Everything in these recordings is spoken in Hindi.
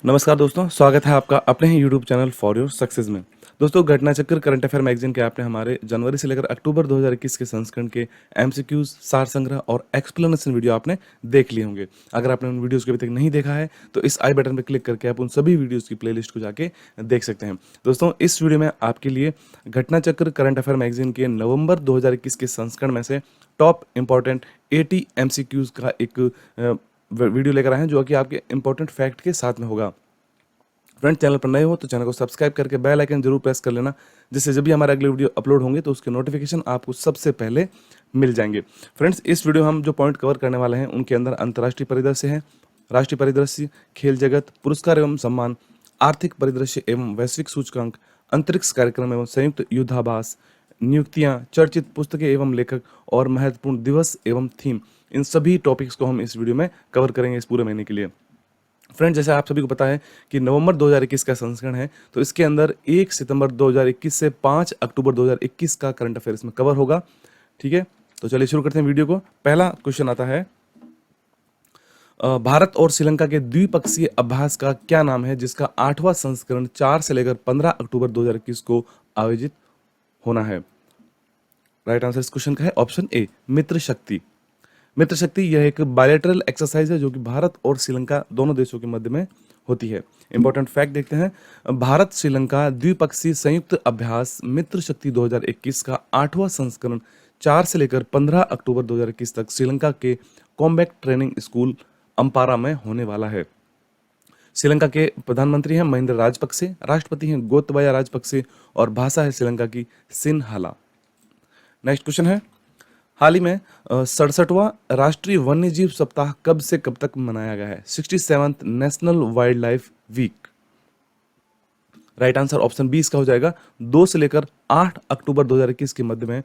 नमस्कार दोस्तों, स्वागत है आपका अपने ही YouTube channel for your success में। दोस्तों, घटना चक्र करंट अफेयर मैगजीन के आपने हमारे जनवरी से लेकर अक्टूबर 2021 के संस्करण के एमसीक्यूज, सार संग्रह और एक्सप्लेनेशन वीडियो आपने देख लिए होंगे। अगर आपने उन वीडियोस को अभी तक नहीं देखा है तो इस आई बटन पर क्लिक करके आप उन सभी वीडियोस की प्लेलिस्ट को जाके देख सकते हैं। दोस्तों, इस वीडियो में आपके लिए घटना चक्र करंट अफेयर मैगजीन के नवंबर 2021 के संस्करण में से टॉप इंपॉर्टेंट 80 एमसीक्यूज का एक वीडियो लेकर आए हैं, जो कि आपके इंपॉर्टेंट फैक्ट के साथ में होगा। फ्रेंड, चैनल पर नए हो तो चैनल को सब्सक्राइब करके बेल आइकन जरूर प्रेस कर लेना, जिससे जब भी हमारे अगले वीडियो अपलोड होंगे तो उसके नोटिफिकेशन आपको सबसे पहले मिल जाएंगे। फ्रेंड्स, इस वीडियो हम जो पॉइंट कवर करने वाले हैं उनके अंदर अंतर्राष्ट्रीय परिदृश्य है, राष्ट्रीय परिदृश्य, खेल जगत, पुरस्कार एवं सम्मान, आर्थिक परिदृश्य एवं वैश्विक सूचकांक, अंतरिक्ष कार्यक्रम एवं संयुक्त युद्धाभास, नियुक्तियां, चर्चित पुस्तकें एवं लेखक और महत्वपूर्ण दिवस एवं थीम, इन सभी टॉपिक्स को हम इस वीडियो में कवर करेंगे इस पूरे महीने के लिए। फ्रेंड्स, जैसे आप सभी को पता है कि नवंबर 2021 का संस्करण है, तो इसके अंदर 1 सितंबर 2021 से 5 अक्टूबर 2021 का करंट अफेयर इसमें कवर होगा। ठीक है, तो चलिए शुरू करते हैं वीडियो को। पहला क्वेश्चन आता है, भारत और श्रीलंका के द्विपक्षीय अभ्यास का क्या नाम है, जिसका 8वां संस्करण 4 से लेकर 15 अक्टूबर 2021 को आयोजित होना है। राइट आंसर इस क्वेश्चन का है ऑप्शन ए, मित्र शक्ति। मित्र शक्ति यह एक बायलैटरल एक्सरसाइज है जो कि भारत और श्रीलंका दोनों देशों के मध्य में होती है। इंपॉर्टेंट फैक्ट देखते हैं, भारत श्रीलंका द्विपक्षीय संयुक्त अभ्यास मित्र शक्ति 2021 का 8वां संस्करण 4 से लेकर 15 अक्टूबर 2021 तक श्रीलंका के कॉम्बैट ट्रेनिंग स्कूल अम्पारा में होने वाला है। श्रीलंका के प्रधानमंत्री हैं महिंद्रा राजपक्षे, राष्ट्रपति हैं गोतबाया राजपक्षे और भाषा है श्रीलंका की सिन्हाला। नेक्स्ट क्वेश्चन है, हाल ही में 67वां राष्ट्रीय वन्यजीव सप्ताह कब से कब तक मनाया गया है? 67th national wild life week. Right answer option B इसका हो जाएगा। 2 से लेकर 8 अक्टूबर 2021 के मध्य में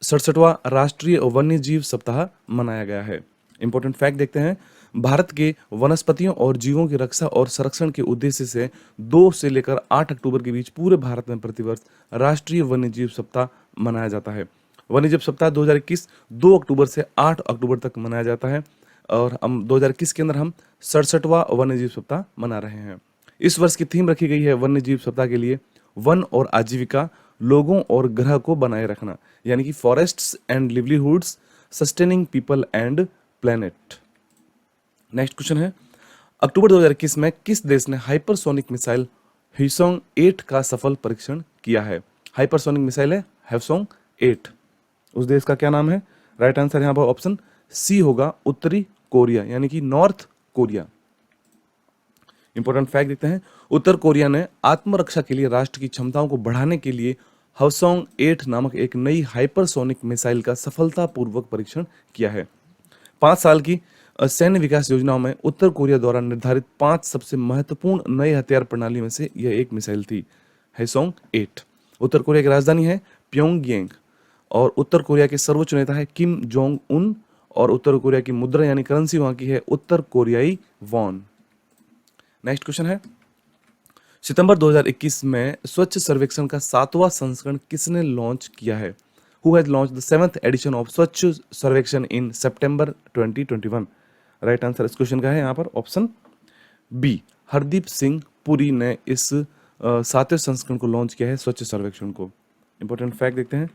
67वां राष्ट्रीय वन्यजीव सप्ताह मनाया गया है। इंपॉर्टेंट फैक्ट देखते हैं, भारत के वनस्पतियों और जीवों की रक्षा और संरक्षण के उद्देश्य से 2 से लेकर 8 अक्टूबर के बीच पूरे भारत में प्रतिवर्ष राष्ट्रीय वन्यजीव सप्ताह मनाया जाता है। वन्यजीव सप्ताह 2021 2 अक्टूबर से 8 अक्टूबर तक मनाया जाता है और हम 2021 के अंदर हम 67वां वन्यजीव सप्ताह मना रहे हैं। इस वर्ष की थीम रखी गई है वन्यजीव सप्ताह के लिए, वन और आजीविका, लोगों और ग्रह को बनाए रखना, यानी कि forests and livelihoods, sustaining people and planet. Next question है, अक्टूबर 2021 में किस देश ने हाइपरसोनिक मिसाइल ह्वेसोंग 8 का सफल परीक्षण किया है? हाइपरसोनिक मिसाइल है ह्वेसोंग 8, उस देश का क्या नाम है? राइट आंसर यहां पर ऑप्शन सी होगा, उत्तरी कोरिया, यानी कि नॉर्थ कोरिया। इंपॉर्टेंट फैक्ट देखते हैं, उत्तर कोरिया ने आत्मरक्षा के लिए राष्ट्र की क्षमताओं को बढ़ाने के लिए ह्वेसोंग 8 नामक एक नई हाइपरसोनिक मिसाइल का सफलतापूर्वक परीक्षण किया है। 5 साल की सैन्य विकास योजनाओं में उत्तर कोरिया द्वारा निर्धारित 5 सबसे महत्वपूर्ण नए हथियार प्रणाली में से यह एक मिसाइल थी, ह्वेसोंग 8। उत्तर कोरिया की राजधानी है प्योंगयांग और उत्तर कोरिया के सर्वोच्च नेता है किम जोंग उन और उत्तर कोरिया की मुद्रा यानी करेंसी वहां की है उत्तर कोरियाई वॉन। नेक्स्ट क्वेश्चन है, सितंबर 2021 में स्वच्छ सर्वेक्षण का 7वां संस्करण किसने लॉन्च किया है? Who has launch the 7th edition of Swachh Survekshan in September 2021? Right answer इस क्वेश्चन का है यहाँ पर ऑप्शन बी, हरदीप सिंह पुरी ने इस 7वें संस्करण को लॉन्च किया है स्वच्छ सर्वेक्षण को। इंपॉर्टेंट फैक्ट देखते हैं,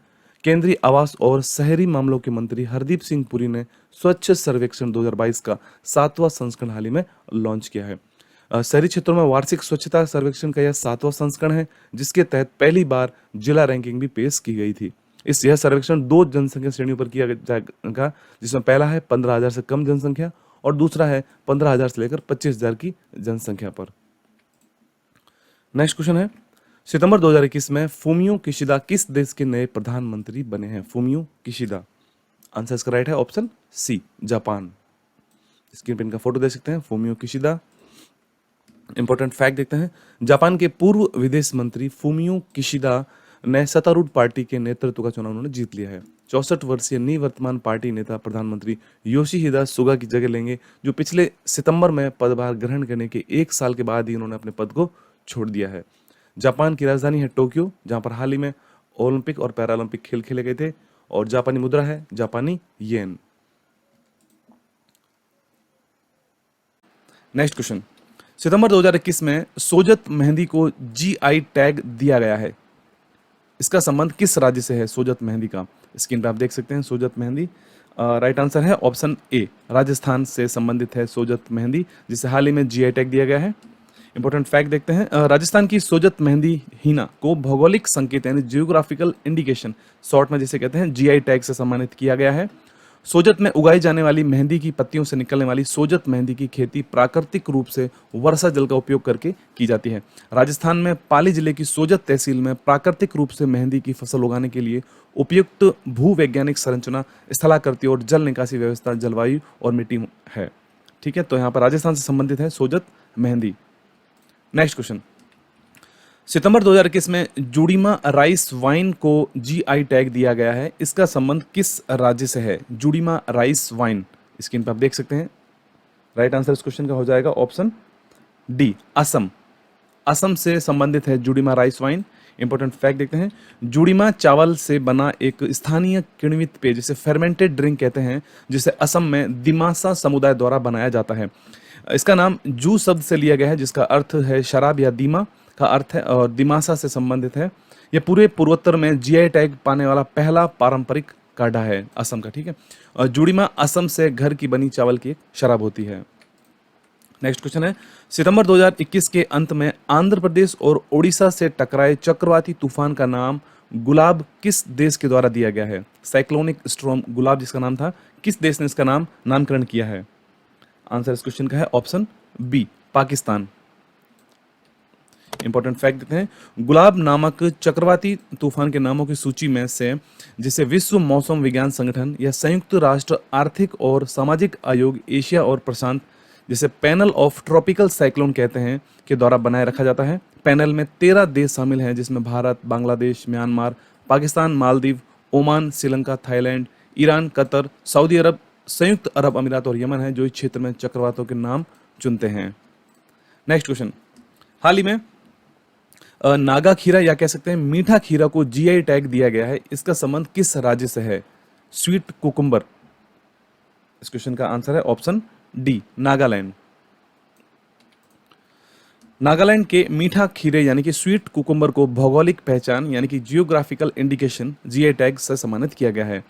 केंद्रीय आवास और शहरी मामलों के मंत्री हरदीप सिंह पुरी ने स्वच्छ सर्वेक्षण 2022 का 7वां संस्करण हाल ही में लॉन्च किया है। शहरी क्षेत्रों में वार्षिक स्वच्छता सर्वेक्षण का यह 7वां संस्करण है, जिसके तहत पहली बार जिला रैंकिंग भी पेश की गई थी। यह सर्वेक्षण 2 जनसंख्या श्रेणियों पर किया जाएगा, जिसमें पहला है 15,000 से कम जनसंख्या और दूसरा है 15,000 से लेकर 25,000 की जनसंख्या पर। नेक्स्ट क्वेश्चन है, सितंबर 2021 में फूमियो किशिदा किस देश के नए प्रधानमंत्री बने हैं? फूमियो किशिदा, आंसर इसका राइट है ऑप्शन सी, जापान। स्क्रीन पर इनका फोटो देख सकते हैं, फूमियो किशिदा। इंपॉर्टेंट फैक्ट देखते हैं, जापान के पूर्व विदेश मंत्री फूमियो किशिदा ने सत्तारूढ़ पार्टी के नेतृत्व का चुनाव उन्होंने जीत लिया है। 64 वर्षीय निवर्तमान पार्टी नेता प्रधानमंत्री योशिहिदा सुगा की जगह लेंगे, जो पिछले सितंबर में पदभार ग्रहण करने के 1 साल के बाद ही उन्होंने अपने पद को छोड़ दिया है। जापान की राजधानी है टोक्यो, जहां पर हाल ही में ओलंपिक और पैरालंपिक खेल खेले गए थे और जापानी मुद्रा है जापानी येन। नेक्स्ट क्वेश्चन, सितंबर 2021 में सोजत मेहंदी को जीआई टैग दिया गया है। इसका संबंध किस राज्य से है सोजत मेहंदी का? स्क्रीन पे आप देख सकते हैं सोजत मेहंदी। राइट आंसर है ऑप्शन ए, राजस्थान से संबंधित है सोजत मेहंदी, जिसे हाल ही में जीआई टैग दिया गया है। इंपॉर्टेंट फैक्ट देखते हैं। राजस्थान की सोजत मेहंदी हीना को भौगोलिक संकेत यानी जियोग्राफिकल इंडिकेशन, शॉर्ट में जिसे कहते हैं, जीआई टैग से सम्मानित किया गया है। सोजत में उगाई जाने वाली मेहंदी की पत्तियों से निकलने वाली सोजत मेहंदी की खेती प्राकृतिक रूप से वर्षा जल का उपयोग करके की जाती है। राजस्थान में पाली जिले की सोजत तहसील में प्राकृतिक रूप से मेहंदी की फसल उगाने के लिए उपयुक्त भूवैज्ञानिक संरचना, स्थलाकृति और जल निकासी व्यवस्था, जलवायु और मिट्टी है। ठीक है, तो यहाँ पर राजस्थान से संबंधित है सोजत मेहंदी। नेक्स्ट क्वेश्चन, सितंबर 2021 में जुड़ीमा राइस वाइन को जीआई टैग दिया गया है। इसका संबंध किस राज्य से है? जुड़ीमा राइस वाइन, स्क्रीन पर आप देख सकते हैं। राइट आंसर इस क्वेश्चन का हो जाएगा ऑप्शन डी, असम। असम से संबंधित है Judima rice wine. Important fact देखते हैं। जुड़ीमा चावल से बना एक स्थानीय किण्वित पेय, जिसे फेर्मेंटेड ड्रिंक कहते हैं, जिसे असम में दिमासा समुदाय द्वारा बनाया जाता है। इसका नाम जू शब्द से लिया गया है, जिसका अर्थ है शराब या दीमा का अर्थ है, और दिमासा से संबंधित है। यह पूरे पूर्वोत्तर में जीआई टैग पाने वाला पहला पारंपरिक काढ़ा है असम का। ठीक है, और जुड़ीमा असम से घर की बनी चावल की एक शराब होती है। नेक्स्ट क्वेश्चन है, सितंबर 2021 के अंत में आंध्र प्रदेश और ओडिशा से टकराए चक्रवाती तूफान का नाम गुलाब किस देश के द्वारा दिया गया है? साइक्लोनिक स्टॉर्म गुलाब जिसका नाम था, किस देश ने इसका नामकरण किया है? आंसर इस क्वेश्चन का है option B, Pakistan. Important fact देते हैं। गुलाब नामक चक्रवाती तूफान के नामों की सूची में से, जिसे विश्व मौसम विज्ञान संगठन या संयुक्त राष्ट्र आर्थिक और सामाजिक आयोग एशिया और प्रशांत, जिसे पैनल ऑफ ट्रॉपिकल साइक्लोन कहते हैं, के द्वारा बनाए रखा जाता है। पैनल में 13 देश शामिल हैं, जिसमें Bharat, Bangladesh, Myanmar, Pakistan, Maldives, Oman, Sri Lanka, Thailand, Iran, Qatar, सऊदी अरब, संयुक्त अरब अमीरात और यमन है, जो इस क्षेत्र में चक्रवातों के नाम चुनते हैं। नेक्स्ट क्वेश्चन, हाल ही में नागा खीरा या कह सकते हैं मीठा खीरा को जीआई टैग दिया गया है। इसका संबंध किस राज्य से है? Sweet cucumber. इस क्वेश्चन का आंसर है ऑप्शन डी, नागालैंड। नागालैंड के मीठा खीरे यानी कि स्वीट कुकुम्बर को भौगोलिक पहचान यानी कि जियोग्राफिकल इंडिकेशन जीआई टैग से सम्मानित किया गया है।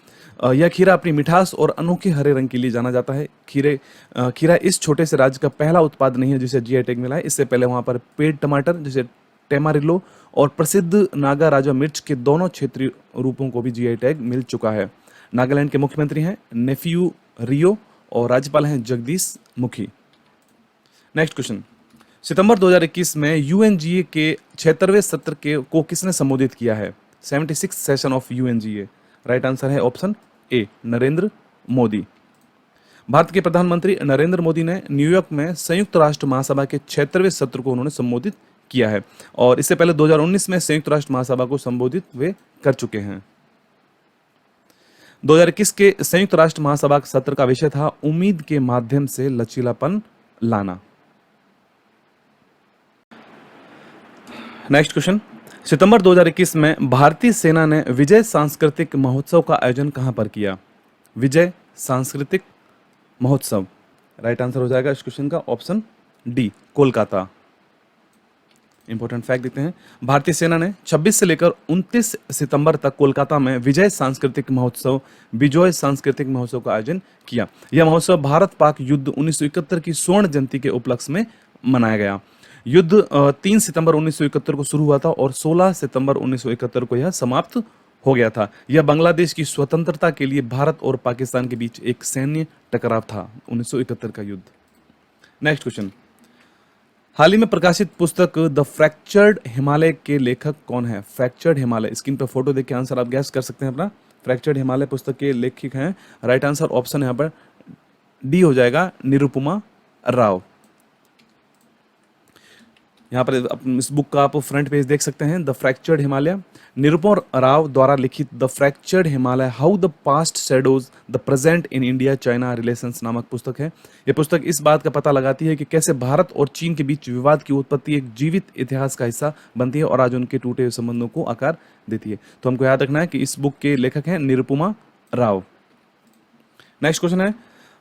यह खीरा अपनी मिठास और अनोखे हरे रंग के लिए जाना जाता है। खीरा इस छोटे से राज्य का पहला उत्पाद नहीं है जिसे जीआई टैग मिला है। इससे पहले वहां पर पेड टमाटर जिसे टेमारिलो और प्रसिद्ध नागा राजा मिर्च के दोनों क्षेत्रीय रूपों को भी जीआई टैग मिल चुका है। नागालैंड के मुख्यमंत्री हैं नेफियू रियो और राज्यपाल हैं जगदीश मुखी। नेक्स्ट क्वेश्चन, सितंबर 2021 में यूएनजीए के 76वें सत्र को किसने संबोधित किया है? 76 session of UNGA. Right answer है ऑप्शन ए, नरेंद्र मोदी। भारत के प्रधानमंत्री नरेंद्र मोदी ने न्यूयॉर्क में संयुक्त राष्ट्र महासभा के 76वें सत्र को उन्होंने संबोधित किया है, और इससे पहले 2019 में संयुक्त राष्ट्र महासभा को संबोधित वे कर चुके हैं। 2021 के संयुक्त राष्ट्र महासभा सत्र का विषय था उम्मीद के माध्यम से लचीलापन लाना। नेक्स्ट क्वेश्चन, सितंबर 2021 में भारतीय सेना ने विजय सांस्कृतिक महोत्सव का आयोजन कहां पर किया? विजय सांस्कृतिक महोत्सव। राइट आंसर हो जाएगा इस क्वेश्चन का option D, Kolkata. Important fact देखते हैं। भारतीय सेना ने 26 से लेकर 29 सितंबर तक कोलकाता में विजय सांस्कृतिक महोत्सव, विजय सांस्कृतिक महोत्सव का आयोजन किया। यह महोत्सव भारत पाक युद्ध 1971 की स्वर्ण जयंती के उपलक्ष्य में मनाया गया। युद्ध 3 सितंबर 1971 को शुरू हुआ था और 16 सितंबर 1971 को यह समाप्त हो गया था। यह बांग्लादेश की स्वतंत्रता के लिए भारत और पाकिस्तान के बीच एक सैन्य टकराव था, 1971 का युद्ध। नेक्स्ट क्वेश्चन, हाल ही में प्रकाशित पुस्तक द फ्रैक्चर्ड हिमालय के लेखक कौन है? फ्रैक्चर्ड हिमालय, स्क्रीन पर फोटो देख के आंसर आप गैस कर सकते हैं अपना। फ्रैक्चर्ड हिमालय पुस्तक के लेखक हैं, राइट आंसर ऑप्शन यहाँ पर डी हो जाएगा, निरुपमा राव। यहाँ पर इस बुक का आप फ्रंट पेज देख सकते हैं, द फ्रैक्चर्ड हिमालय, निरुपमा राव द्वारा लिखित the fractured Himalaya, how the past shadows the present in India China relations नामक पुस्तक है। यह पुस्तक इस बात का पता लगाती है कि कैसे भारत और चीन के बीच विवाद की उत्पत्ति एक जीवित इतिहास का हिस्सा बनती है और आज उनके टूटे हुए संबंधों को आकार देती है। तो हमको याद रखना है कि इस बुक के लेखक हैं निरुपमा राव। नेक्स्ट क्वेश्चन है,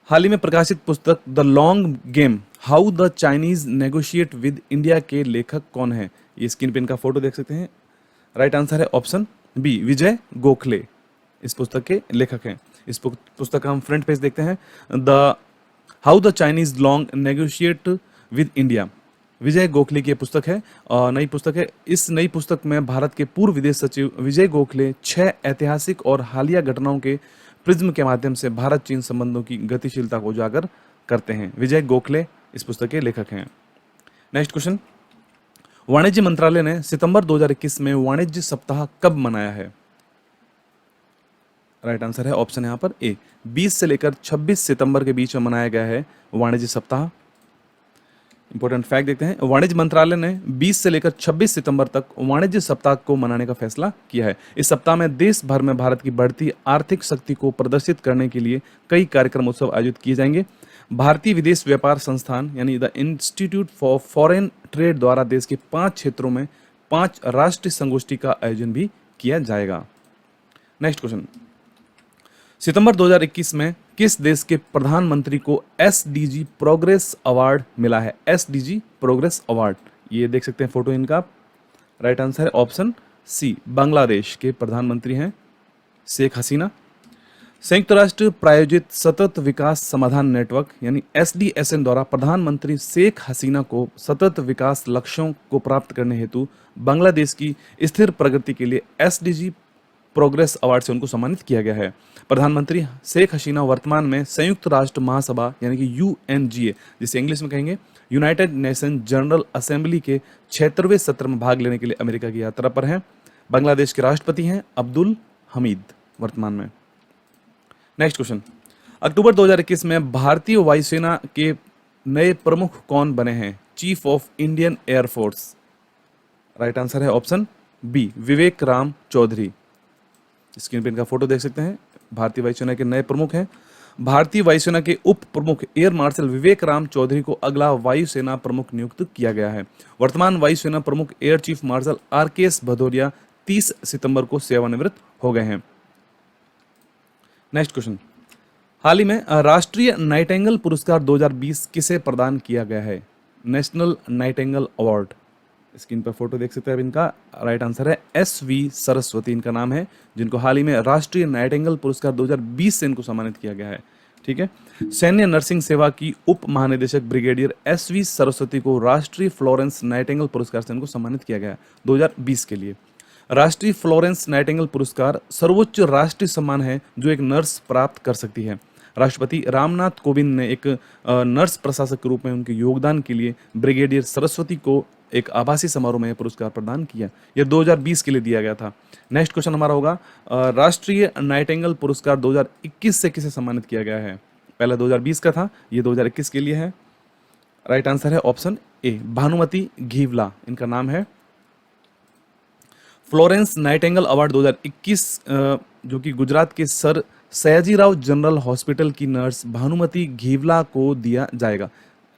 हाल ही में प्रकाशित पुस्तक the long game how the Chinese negotiate with India के लेखक कौन है? ये स्क्रीन पे इनका फोटो देख सकते हैं। राइट आंसर है ऑप्शन बी, विजय गोखले इस पुस्तक के लेखक हैं। इस पुस्तक का हम फ्रंट पेज देखते हैं। The how the Chinese long negotiate with India, Vijay Gokhale की पुस्तक है और नई पुस्तक है। इस नई पुस्तक में भारत के पूर्व विदेश सचिव विजय गोखले 6 ऐतिहासिक और हालिया घटनाओं के प्रिज्म के माध्यम से भारत चीन संबंधों की गतिशीलता को उजागर करते हैं। विजय गोखले इस पुस्तक के लेखक हैं। नेक्स्ट क्वेश्चन, वाणिज्य मंत्रालय ने सितंबर 2021 में वाणिज्य सप्ताह कब मनाया है? राइट आंसर है ऑप्शन यहाँ पर ए, 20 से लेकर 26 सितंबर के बीच में मनाया गया है वाणिज्य सप्ताह। इंपॉर्टेंट फैक्ट देखते हैं, वाणिज्य मंत्रालय ने 20 से लेकर 26 सितंबर तक वाणिज्य सप्ताह को मनाने का फैसला किया है। इस सप्ताह में देश भर में भारत की बढ़ती आर्थिक शक्ति को प्रदर्शित करने के लिए कई कार्यक्रम उत्सव आयोजित किए जाएंगे। भारतीय विदेश व्यापार संस्थान यानी the institute for foreign trade द्वारा देश के 5 क्षेत्रों में 5 राष्ट्रीय संगोष्ठी का आयोजन भी किया जाएगा। नेक्स्ट क्वेश्चन, सितंबर 2021 में किस देश के प्रधानमंत्री को एसडीजी प्रोग्रेस अवार्ड मिला है? एसडीजी प्रोग्रेस अवार्ड, ये देख सकते हैं फोटो इनका। राइट आंसर है ऑप्शन सी, बांग्लादेश के प्रधानमंत्री हैं शेख हसीना। संयुक्त राष्ट्र प्रायोजित सतत विकास समाधान नेटवर्क यानी एसडीएसएन द्वारा प्रधानमंत्री शेख हसीना को सतत विकास लक्ष्यों को प्राप्त करने हेतु बांग्लादेश की स्थिर प्रगति के लिए एसडीजी प्रोग्रेस अवार्ड से उनको सम्मानित किया गया है। प्रधानमंत्री शेख हसीना वर्तमान में संयुक्त राष्ट्र महासभा यानी कि यूएनजीए, जिसे इंग्लिश में कहेंगे यूनाइटेड नेशन जनरल असेंबली के 76वें सत्र में भाग लेने के लिए अमेरिका की यात्रा पर हैं। बांग्लादेश के राष्ट्रपति हैं अब्दुल हमीद वर्तमान में। नेक्स्ट क्वेश्चन, अक्टूबर 2021 में भारतीय वायुसेना के नए प्रमुख कौन बने हैं? Chief of Indian air force. Right answer है ऑप्शन बी, विवेक राम चौधरी। स्क्रीन पर इनका फोटो देख सकते हैं। भारतीय वायुसेना के नए प्रमुख हैं। भारतीय वायुसेना के उप प्रमुख एयर मार्शल विवेक राम चौधरी को अगला वायुसेना प्रमुख नियुक्त किया गया है। वर्तमान वायुसेना प्रमुख air chief marshal RKS Bhadauria 30 सितंबर को सेवानिवृत्त हो गए हैं। नेक्स्ट क्वेश्चन, हाल ही में राष्ट्रीय नाइटिंगेल पुरस्कार 2020 किसे प्रदान किया गया है? National Nightingale award. स्क्रीन पर फोटो देख सकते हैं अब इनका। राइट आंसर है एसवी सरस्वती इनका नाम है, जिनको हाल ही में राष्ट्रीय नाइटिंगेल पुरस्कार 2020 से इनको सम्मानित किया गया है। ठीक है, सैन्य नर्सिंग सेवा की उप महानिदेशक ब्रिगेडियर एसवी सरस्वती को राष्ट्रीय फ्लोरेंस नाइटिंगेल पुरस्कार से इनको सम्मानित किया गया है 2020 के लिए। राष्ट्रीय फ्लोरेंस नाइटिंगेल पुरस्कार सर्वोच्च राष्ट्रीय सम्मान है जो एक नर्स प्राप्त कर सकती है। राष्ट्रपति रामनाथ कोविंद ने एक नर्स प्रशासक के रूप में उनके योगदान के लिए ब्रिगेडियर सरस्वती को एक आभासी समारोह में यह पुरस्कार प्रदान किया। यह 2020 के लिए दिया गया था। नेक्स्ट क्वेश्चन हमारा होगा, राष्ट्रीय नाइटिंगेल पुरस्कार 2021 से किसे सम्मानित किया गया है? पहला 2020 का था, ये 2021 के लिए है। राइट आंसर है ऑप्शन ए, भानुमति घीवला इनका नाम है। फ्लोरेंस नाइटिंगेल अवार्ड 2021 जो कि गुजरात के सर सयाजीराव जनरल हॉस्पिटल की नर्स भानुमति घीवला को दिया जाएगा।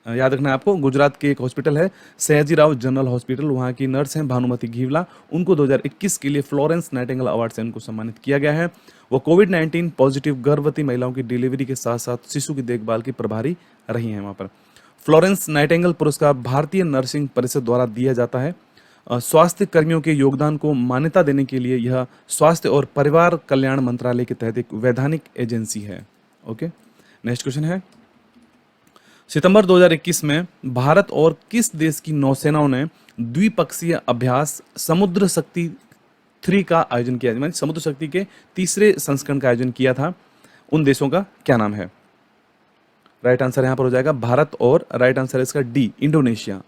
याद रखना है आपको, गुजरात के एक हॉस्पिटल है सयाजीराव जनरल हॉस्पिटल, वहाँ की नर्स हैं भानुमति घीवला। उनको 2021 के लिए फ्लोरेंस नाइटिंगेल अवार्ड से उनको सम्मानित किया गया है। वो कोविड-19 पॉजिटिव गर्भवती महिलाओं की डिलीवरी के साथ साथ शिशु की देखभाल की प्रभारी रही हैं वहाँ पर। फ्लोरेंस नाइटिंगेल पुरस्कार भारतीय नर्सिंग परिषद द्वारा दिया जाता है। स्वास्थ्य कर्मियों के योगदान को मान्यता देने के लिए यह स्वास्थ्य और परिवार कल्याण मंत्रालय के तहत एक वैधानिक एजेंसी है। ओके, नेक्स्ट क्वेश्चन है, सितंबर 2021 में भारत और किस देश की नौसेनाओं ने द्विपक्षीय अभ्यास समुद्र शक्ति 3 का आयोजन किया? यानी समुद्र शक्ति के तीसरे संस्करण का आयोजन किया था। उन देशों का क्या नाम है? राइट आंसर यहां पर हो जाएगा भारत और राइट आंसर है इसका डी, इंडोनेशिया।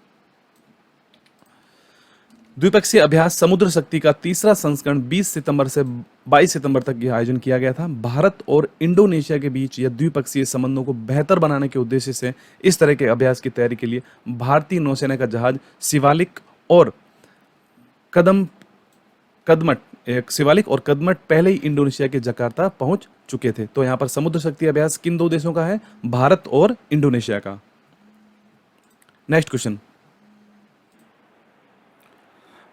द्विपक्षीय अभ्यास समुद्र शक्ति का तीसरा संस्करण 20 सितंबर से 22 सितंबर तक यह आयोजन किया गया था। भारत और इंडोनेशिया के बीच यह द्विपक्षीय संबंधों को बेहतर बनाने के उद्देश्य से इस तरह के अभ्यास की तैयारी के लिए भारतीय नौसेना का जहाज शिवालिक और कदमट पहले ही इंडोनेशिया के जकार्ता पहुंच चुके थे। तो यहां पर समुद्र शक्ति अभ्यास किन 2 देशों का है? भारत और इंडोनेशिया का।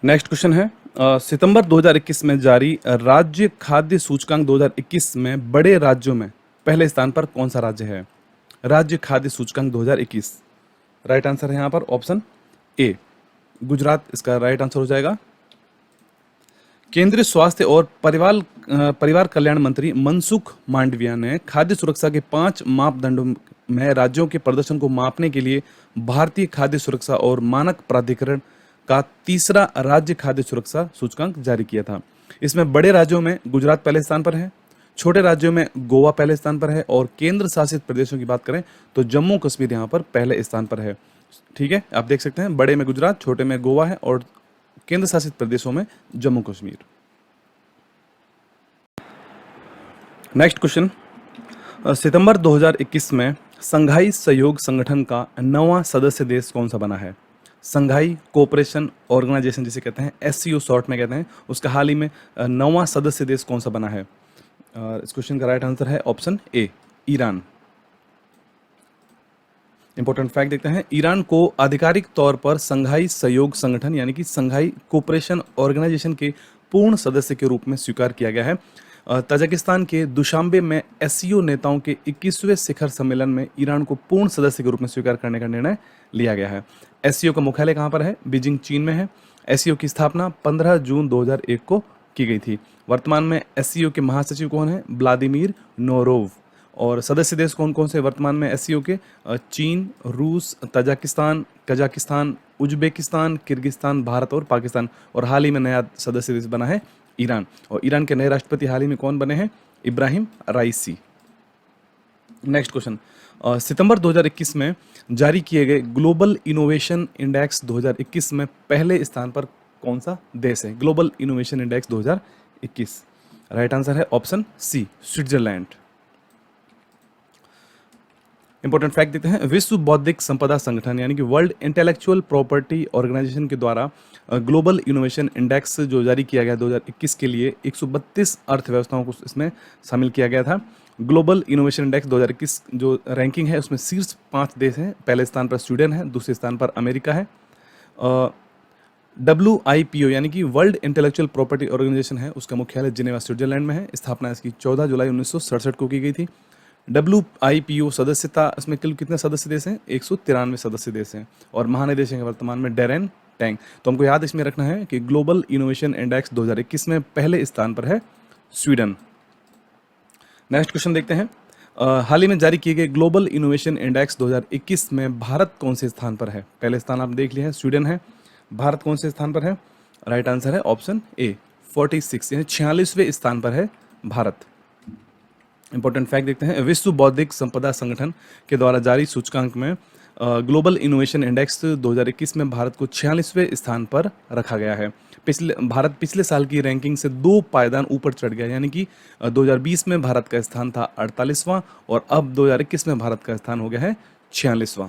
नेक्स्ट क्वेश्चन है, सितंबर 2021 में जारी राज्य खाद्य सूचकांक 2021 में बड़े राज्यों में पहले स्थान पर कौन सा राज्य है? राज्य खाद्य सूचकांक 2021? राइट आंसर है यहाँ पर ऑप्शन ए, गुजरात इसका राइट आंसर हो जाएगा। केंद्रीय स्वास्थ्य और परिवार कल्याण मंत्री मनसुख मांडविया ने खाद्य सुरक्षा के 5 मापदंडों में राज्यों के प्रदर्शन को मापने के लिए भारतीय खाद्य सुरक्षा और मानक प्राधिकरण का तीसरा राज्य खाद्य सुरक्षा सूचकांक जारी किया था। इसमें बड़े राज्यों में गुजरात पहले स्थान पर है, छोटे राज्यों में गोवा पहले स्थान पर है, और केंद्र शासित प्रदेशों की बात करें तो जम्मू कश्मीर यहाँ पर पहले स्थान पर है। ठीक है, आप देख सकते हैं बड़े में गुजरात, छोटे में गोवा है, और केंद्र शासित प्रदेशों में जम्मू कश्मीर। नेक्स्ट क्वेश्चन, सितंबर 2021 में संघाई सहयोग संगठन का 9वां सदस्य देश कौन सा बना है? संघाई कोऑपरेशन ऑर्गेनाइजेशन जिसे कहते हैं, एससीओ शॉर्ट में कहते हैं, उसका हाल ही में 9वां सदस्य देश कौन सा बना है? इस क्वेश्चन का राइट आंसर है option A, Iran. Important fact देखते हैं, ईरान को आधिकारिक तौर पर संघाई सहयोग संगठन यानी कि संघाई कोऑपरेशन ऑर्गेनाइजेशन के पूर्ण सदस्य के रूप में स्वीकार किया गया है। तजाकिस्तान के दुशांबे में एससीओ नेताओं के 21वें शिखर सम्मेलन में ईरान को पूर्ण सदस्य के रूप में स्वीकार करने का निर्णय लिया गया है। एससीओ का मुख्यालय कहाँ पर है? बीजिंग, चीन में है। एससीओ की स्थापना 15 जून 2001 को की गई थी। वर्तमान में एससीओ के महासचिव कौन है? Vladimir Norov. और सदस्य देश कौन कौन से वर्तमान में एससीओ के? चीन, रूस, Tajikistan, Kazakhstan, Uzbekistan, Kyrgyzstan, Bharat और पाकिस्तान। और हाल ही में नया सदस्य देश बना है ईरान। और ईरान के नए राष्ट्रपति हाल ही में कौन बने हैं? इब्राहिम राइसी। नेक्स्ट क्वेश्चन, सितंबर 2021 में जारी किए गए ग्लोबल इनोवेशन इंडेक्स 2021 में पहले स्थान पर कौन सा देश है? Global innovation index 2021, right answer है option C, Switzerland. Important fact देते हैं, विश्व बौद्धिक संपदा संगठन यानी कि वर्ल्ड इंटेलेक्चुअल प्रॉपर्टी ऑर्गेनाइजेशन के द्वारा ग्लोबल इनोवेशन इंडेक्स जो जारी किया गया 2021 के लिए 132 अर्थव्यवस्थाओं को इसमें शामिल किया गया था। ग्लोबल इनोवेशन इंडेक्स 2021 जो रैंकिंग है उसमें शीर्ष 5 देश हैं। पहले स्थान पर स्वीडन है, दूसरे स्थान पर अमेरिका है। WIPO यानी कि वर्ल्ड इंटेलेक्चुअल प्रॉपर्टी ऑर्गेनाइजेशन है, उसका मुख्यालय जिनेवा स्विट्जरलैंड में है। स्थापना इसकी 14 जुलाई 1967 को की गई थी। WIPO सदस्यता इसमें कुल कितने सदस्य देश हैं? 193 सदस्य देश हैं। और महानिदेशक है वर्तमान में डेरेन टैंग। तो हमको याद इसमें रखना है कि ग्लोबल इनोवेशन इंडेक्स 2021 में पहले स्थान पर है स्वीडन। नेक्स्ट क्वेश्चन देखते हैं, हाल ही में जारी किए गए ग्लोबल इनोवेशन इंडेक्स 2021 में भारत कौन से स्थान पर है? पहले स्थान आप देख लिए हैं, स्वीडन है। भारत कौन से स्थान पर है? राइट आंसर है ऑप्शन ए, 46 यानी 46वें स्थान पर है भारत। इंपॉर्टेंट फैक्ट देखते हैं, विश्व बौद्धिक संपदा संगठन के द्वारा जारी सूचकांक में ग्लोबल इनोवेशन इंडेक्स 2021 में भारत को 46वें स्थान पर रखा गया है। भारत पिछले साल की रैंकिंग से 2 पायदान ऊपर चढ़ गया, यानी कि 2020 में भारत का स्थान था 48वां और अब 2021 में भारत का स्थान हो गया है 46वां।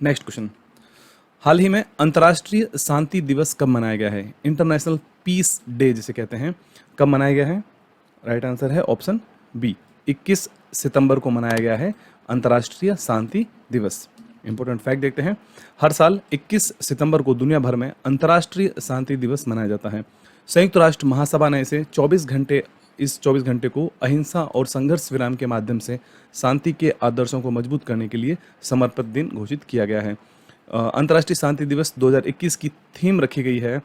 नेक्स्ट क्वेश्चन, हाल ही में अंतर्राष्ट्रीय शांति दिवस कब मनाया गया है? इंटरनेशनल पीस डे जिसे कहते हैं, कब मनाया गया है? राइट आंसर है ऑप्शन बी, 21 सितंबर को मनाया गया है अंतर्राष्ट्रीय शांति दिवस। इंपॉर्टेंट फैक्ट देखते हैं, हर साल 21 सितंबर को दुनिया भर में अंतर्राष्ट्रीय शांति दिवस मनाया जाता है। संयुक्त राष्ट्र महासभा ने इसे 24 घंटे को अहिंसा और संघर्ष विराम के माध्यम से शांति के आदर्शों को मजबूत करने के लिए समर्पित दिन घोषित किया गया है। अंतर्राष्ट्रीय शांति दिवस 2021 की थीम रखी गई है,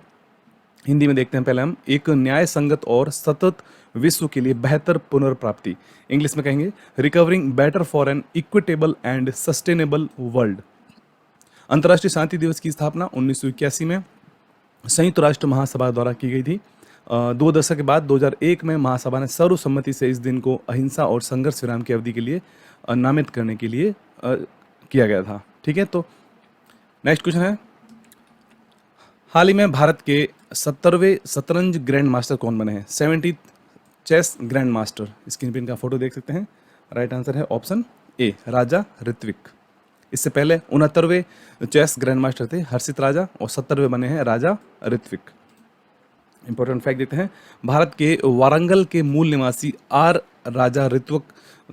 हिंदी में देखते हैं पहले हम, एक न्याय संगत और सतत विश्व के लिए बेहतर पुनर्प्राप्ति। इंग्लिश में कहेंगे recovering better for an equitable and sustainable world. अंतर्राष्ट्रीय शांति दिवस की स्थापना 1981 में संयुक्त राष्ट्र महासभा द्वारा की गई थी। 2 दशक के बाद 2001 में महासभा ने सर्वसम्मति से इस दिन को अहिंसा और संघर्ष विराम की अवधि के लिए नामित करने के लिए किया गया था। ठीक है, तो नेक्स्ट क्वेश्चन है, हाल ही में भारत के 70वें शतरंज ग्रैंड मास्टर कौन बने हैं? 70th chess grand master, screen पे इनका फोटो देख सकते हैं। राइट आंसर है ऑप्शन ए, राजा ऋत्विक। इससे पहले 69वें चेस ग्रैंड मास्टर थे हर्षित राजा और 70वें बने हैं राजा ऋत्विक। इंपॉर्टेंट फैक्ट देते हैं, भारत के वारंगल के मूल निवासी आर राजा ऋत्विक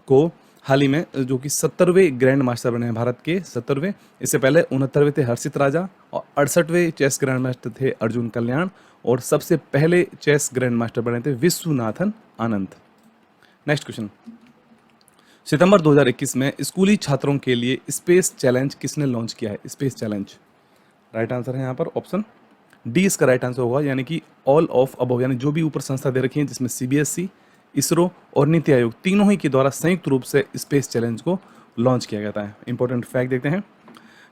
को हाल ही में जो कि 70वें ग्रैंड मास्टर बने हैं भारत के 70वें। इससे पहले 69वें थे हर्षित राजा और 68वें चेस ग्रैंड मास्टर थे अर्जुन कल्याण और सबसे पहले चेस ग्रैंड मास्टर बने थे विश्वनाथन आनंद। नेक्स्ट क्वेश्चन, सितंबर 2021 में स्कूली छात्रों के लिए स्पेस चैलेंज किसने लॉन्च किया है? स्पेस चैलेंज, राइट आंसर है यहाँ पर ऑप्शन डी इसका राइट आंसर होगा, यानी कि ऑल ऑफ अबव, यानी जो भी ऊपर संस्था दे रखी है जिसमें सीबीएसई, इसरो और नीति आयोग तीनों ही के द्वारा संयुक्त रूप से स्पेस चैलेंज को लॉन्च किया गया है। इंपॉर्टेंट फैक्ट देखते हैं,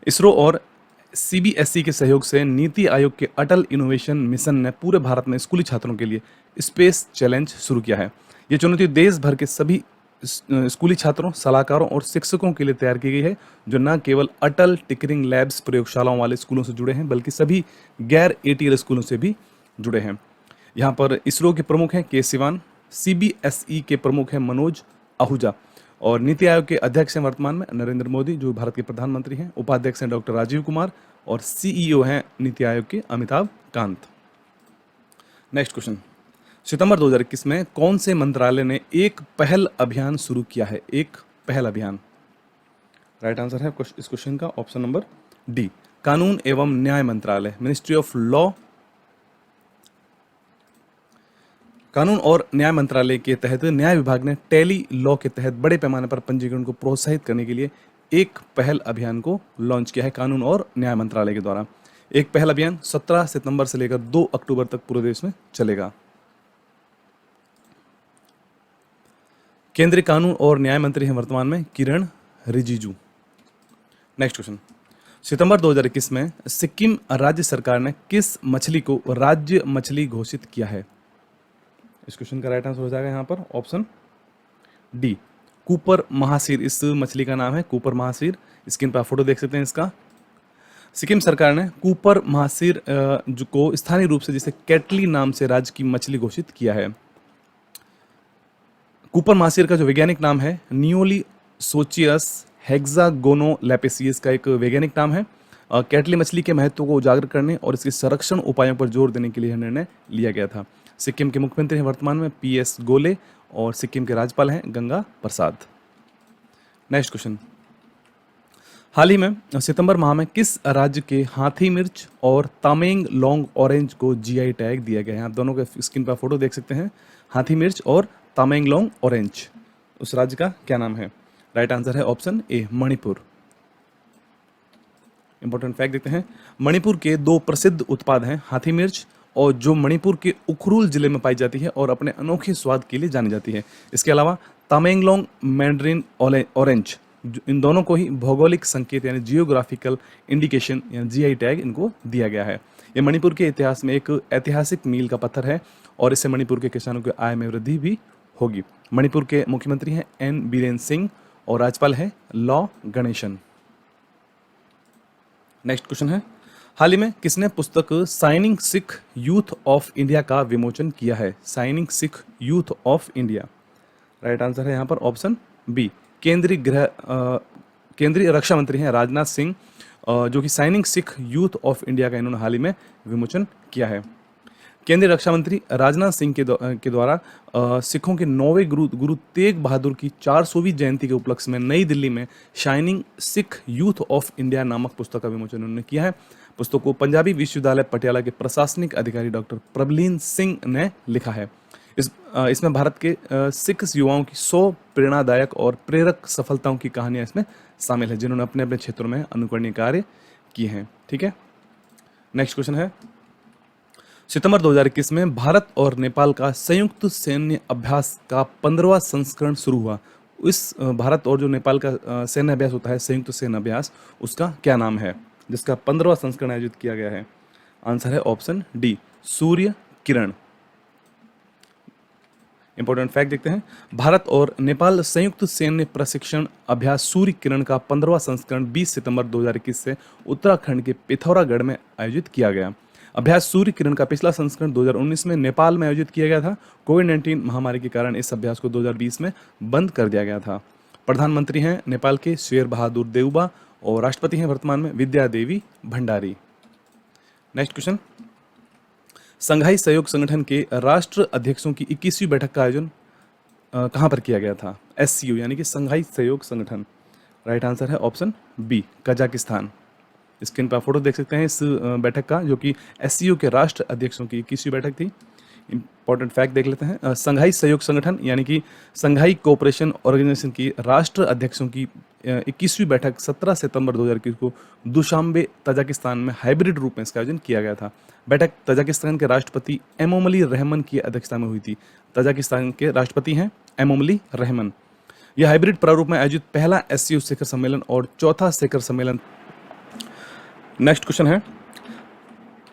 इसरो और सीबीएसई के सहयोग से नीति आयोग के अटल इनोवेशन मिशन ने पूरे भारत में स्कूली छात्रों के लिए स्पेस चैलेंज शुरू किया है। ये चुनौती देश भर के सभी स्कूली छात्रों, सलाहकारों और शिक्षकों के लिए तैयार की गई है, जो न केवल अटल टिकरिंग लैब्स प्रयोगशालाओं वाले स्कूलों से जुड़े हैं, बल्कि सभी गैर एटीएल स्कूलों से भी जुड़े हैं। यहाँ पर इसरो के प्रमुख हैं के सिवान, सीबीएसई के प्रमुख हैं मनोज आहूजा और नीति आयोग के अध्यक्ष हैं वर्तमान में नरेंद्र मोदी, जो भारत के प्रधानमंत्री हैं। उपाध्यक्ष हैं डॉक्टर राजीव कुमार और सीईओ हैं नीति आयोग के अमिताभ कांत। नेक्स्ट क्वेश्चन, सितंबर 2021 में कौन से मंत्रालय ने एक पहल अभियान शुरू किया है? एक पहल अभियान, राइट आंसर है इस क्वेश्चन का ऑप्शन नंबर डी, कानून एवं न्याय मंत्रालय, मिनिस्ट्री ऑफ लॉ। कानून और न्याय मंत्रालय के तहत न्याय विभाग ने टेली लॉ के तहत बड़े पैमाने पर पंजीकरण को प्रोत्साहित करने के लिए एक पहल अभियान को लॉन्च किया है कानून और न्याय मंत्रालय के द्वारा। एक पहल अभियान 17 सितंबर से लेकर 2 अक्टूबर तक पूरे देश में चलेगा। केंद्रीय कानून और न्याय मंत्री हैं वर्तमान में किरण रिजिजू। नेक्स्ट क्वेश्चन, सितंबर 2021 में सिक्किम राज्य सरकार ने किस मछली को राज्य मछली घोषित किया है? इस क्वेश्चन का राइट आंसर हो जाएगा यहाँ पर ऑप्शन डी, कूपर महासीर। इस मछली का नाम है कूपर महासीर। स्क्रीन पर आप फोटो देख सकते हैं इसका। सिक्किम सरकार ने कूपर महासीर को स्थानीय रूप से जिसे कैटली नाम से राज्य की मछली घोषित किया है। कूपर महासीर का जो वैज्ञानिक नाम है नियोली सोचियस हेक्सागोनोलैपेसियस का एक वैज्ञानिक नाम है। कैटली मछली के महत्व को उजागर करने और इसके संरक्षण उपायों पर जोर देने के लिए यह निर्णय लिया गया था। सिक्किम के मुख्यमंत्री हैं वर्तमान में पीएस गोले और सिक्किम के राज्यपाल हैं गंगा प्रसाद। नेक्स्ट क्वेश्चन, हाल ही में सितंबर माह में किस राज्य के हाथी मिर्च और तामेंग लॉन्ग ऑरेंज को जीआई टैग दिया गया है? आप दोनों के स्क्रीन पर फोटो देख सकते हैं, हाथी मिर्च और तामेंगलोंग ऑरेंज। उस राज्य का क्या नाम है? राइट आंसर है option A, Manipur. Important fact देखते हैं, मणिपुर के 2 प्रसिद्ध उत्पाद हैं हाथी मिर्च, और जो मणिपुर के उखरुल जिले में पाई जाती है और अपने अनोखे स्वाद के लिए जानी जाती है। इसके अलावा तामेंगलोंग मैंड्रिन ऑरेंज, इन दोनों को ही भौगोलिक संकेत यानी जियोग्राफिकल इंडिकेशन यानी जीआई टैग इनको दिया गया है। ये मणिपुर के इतिहास में एक ऐतिहासिक मील का पत्थर है और इससे मणिपुर के किसानों की आय में वृद्धि भी होगी। मणिपुर के मुख्यमंत्री हैं एन बीरेन सिंह और राज्यपाल है लॉ गणेशन। नेक्स्ट क्वेश्चन है, हाल ही में किसने पुस्तक signing Sikh youth of India का विमोचन किया है? Signing Sikh youth of India, right answer है यहाँ पर ऑप्शन बी, केंद्रीय रक्षा मंत्री हैं राजनाथ सिंह, जो कि signing Sikh youth of India का इन्होंने हाल ही में विमोचन किया है। केंद्रीय रक्षा मंत्री राजनाथ सिंह के द्वारा सिखों के 9वें गुरु तेग बहादुर की 400वीं जयंती के उपलक्ष्य में नई दिल्ली में shining Sikh youth of India नामक पुस्तक का विमोचन उन्होंने किया है। पुस्तक को पंजाबी विश्वविद्यालय पटियाला के प्रशासनिक अधिकारी डॉक्टर प्रबलीन सिंह ने लिखा है। इसमें भारत के सिख युवाओं की 100 प्रेरणादायक और प्रेरक सफलताओं की कहानियां इसमें शामिल है, जिन्होंने अपने अपने क्षेत्रों में अनुकरणीय कार्य किए हैं। ठीक है, नेक्स्ट क्वेश्चन है, सितंबर 2021 में भारत और नेपाल का संयुक्त सैन्य अभ्यास का 15वां संस्करण शुरू हुआ। इस भारत और जो नेपाल का सैन्य अभ्यास होता है संयुक्त सैन्य अभ्यास, उसका क्या नाम है जिसका 15वां संस्करण आयोजित किया गया है? आंसर है option D, Surya Kiran. Important fact देखते हैं, भारत और नेपाल संयुक्त सैन्य प्रशिक्षण अभ्यास सूर्य किरण का 15वां संस्करण 20 सितंबर 2021 से उत्तराखंड के पिथौरागढ़ में आयोजित किया गया। अभ्यास सूर्य किरण का पिछला संस्करण 2019 में नेपाल में आयोजित किया गया था। कोविड-19 महामारी के कारण इस अभ्यास को 2020 में बंद कर दिया गया था। प्रधानमंत्री हैं नेपाल के शेर बहादुर देउबा और राष्ट्रपति हैं वर्तमान में विद्या देवी भंडारी। नेक्स्ट क्वेश्चन, संघाई सहयोग संगठन के राष्ट्र अध्यक्षों की 21वीं बैठक का आयोजन कहां पर किया गया था? एससीओ यानी कि संघाई सहयोग संगठन। राइट आंसर है ऑप्शन बी, कजाकिस्तान। स्क्रीन पर फोटो देख सकते हैं इस बैठक का, जो कि एससीओ के राष्ट्र अध्यक्षों की 21वीं बैठक थी। इंपॉर्टेंट फैक्ट देख लेते हैं। संघाई सहयोग संगठन यानी कि संघाई कोऑपरेशन ऑर्गेनाइजेशन की राष्ट्र अध्यक्षों की 21वीं बैठक 17 सितंबर 2021 को दुशांबे तजाकिस्तान में हाइब्रिड रूप में इसका आयोजन किया गया था। बैठक तजाकिस्तान के राष्ट्रपति एमोमली रहमान की अध्यक्षता में हुई थी। तजाकिस्तान के राष्ट्रपति हैं एमोमली रहमान। यह हाइब्रिड प्रारूप में आयोजित पहला एससीओ शिखर सम्मेलन और चौथा शिखर सम्मेलन। नेक्स्ट क्वेश्चन है,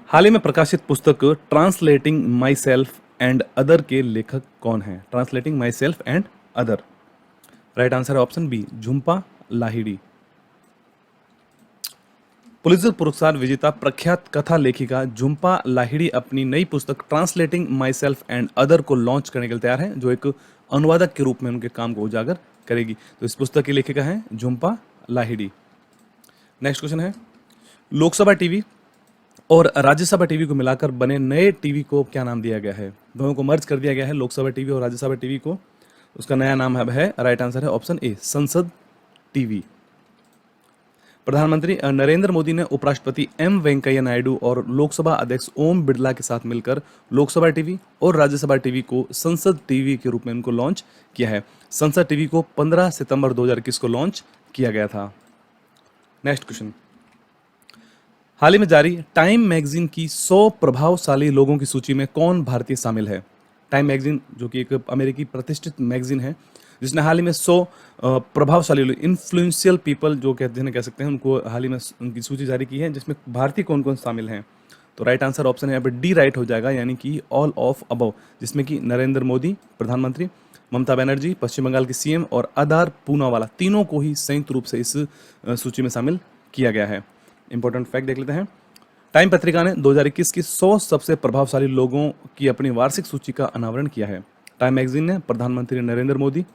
हाल ही में प्रकाशित पुस्तक translating myself and other के लेखक कौन है? Translating myself and other, right answer है option B, Jhumpa Lahiri. Pulitzer पुरस्कार विजेता प्रख्यात कथा लेखिका झुम्पा लाहिड़ी अपनी नई पुस्तक translating myself and other को लॉन्च करने के लिए तैयार है, जो एक अनुवादक के रूप में उनके काम को उजागर करेगी। तो इस पुस्तक की लेखिका है झुम्पा लाहिड़ी। नेक्स्ट क्वेश्चन है, लोकसभा टीवी और राज्यसभा टीवी को मिलाकर बने नए टीवी को क्या नाम दिया गया है? दोनों को मर्ज कर दिया गया है, लोकसभा टीवी और राज्यसभा टीवी को। उसका नया नाम है, राइट आंसर है ऑप्शन ए, संसद टीवी। प्रधानमंत्री नरेंद्र मोदी ने उपराष्ट्रपति एम वेंकैया नायडू और लोकसभा अध्यक्ष ओम बिरला के साथ मिलकर लोकसभा टीवी और राज्यसभा टीवी को संसद टीवी के रूप में उनको लॉन्च किया है। संसद टीवी को 15 सितंबर 2021 को लॉन्च किया गया था। नेक्स्ट क्वेश्चन, हाल ही में जारी टाइम मैगजीन की 100 प्रभावशाली लोगों की सूची में कौन भारतीय शामिल है? टाइम मैगजीन जो कि एक अमेरिकी प्रतिष्ठित मैगजीन है, जिसने हाल ही में 100 प्रभावशाली इन्फ्लुएंशियल पीपल जो कहते हैं, कह सकते हैं, उनको हाल ही में उनकी सूची जारी की है, जिसमें भारतीय कौन कौन शामिल हैं। तो राइट आंसर ऑप्शन है यहाँ पे डी राइट हो जाएगा, यानी कि ऑल ऑफ अबव, जिसमें कि नरेंद्र मोदी प्रधानमंत्री, ममता बनर्जी पश्चिम बंगाल की सीएम और आधार पूनावाला, तीनों को ही संयुक्त रूप से इस सूची में शामिल किया गया है। इंपॉर्टेंट फैक्ट देख लेते हैं। टाइम पत्रिका ने 2021 की 100 सबसे प्रभावशाली लोगों की अपनी वार्षिक सूची का अनावरण किया है। टाइम मैगजीन ने प्रधानमंत्री नरेंद्र मोदी,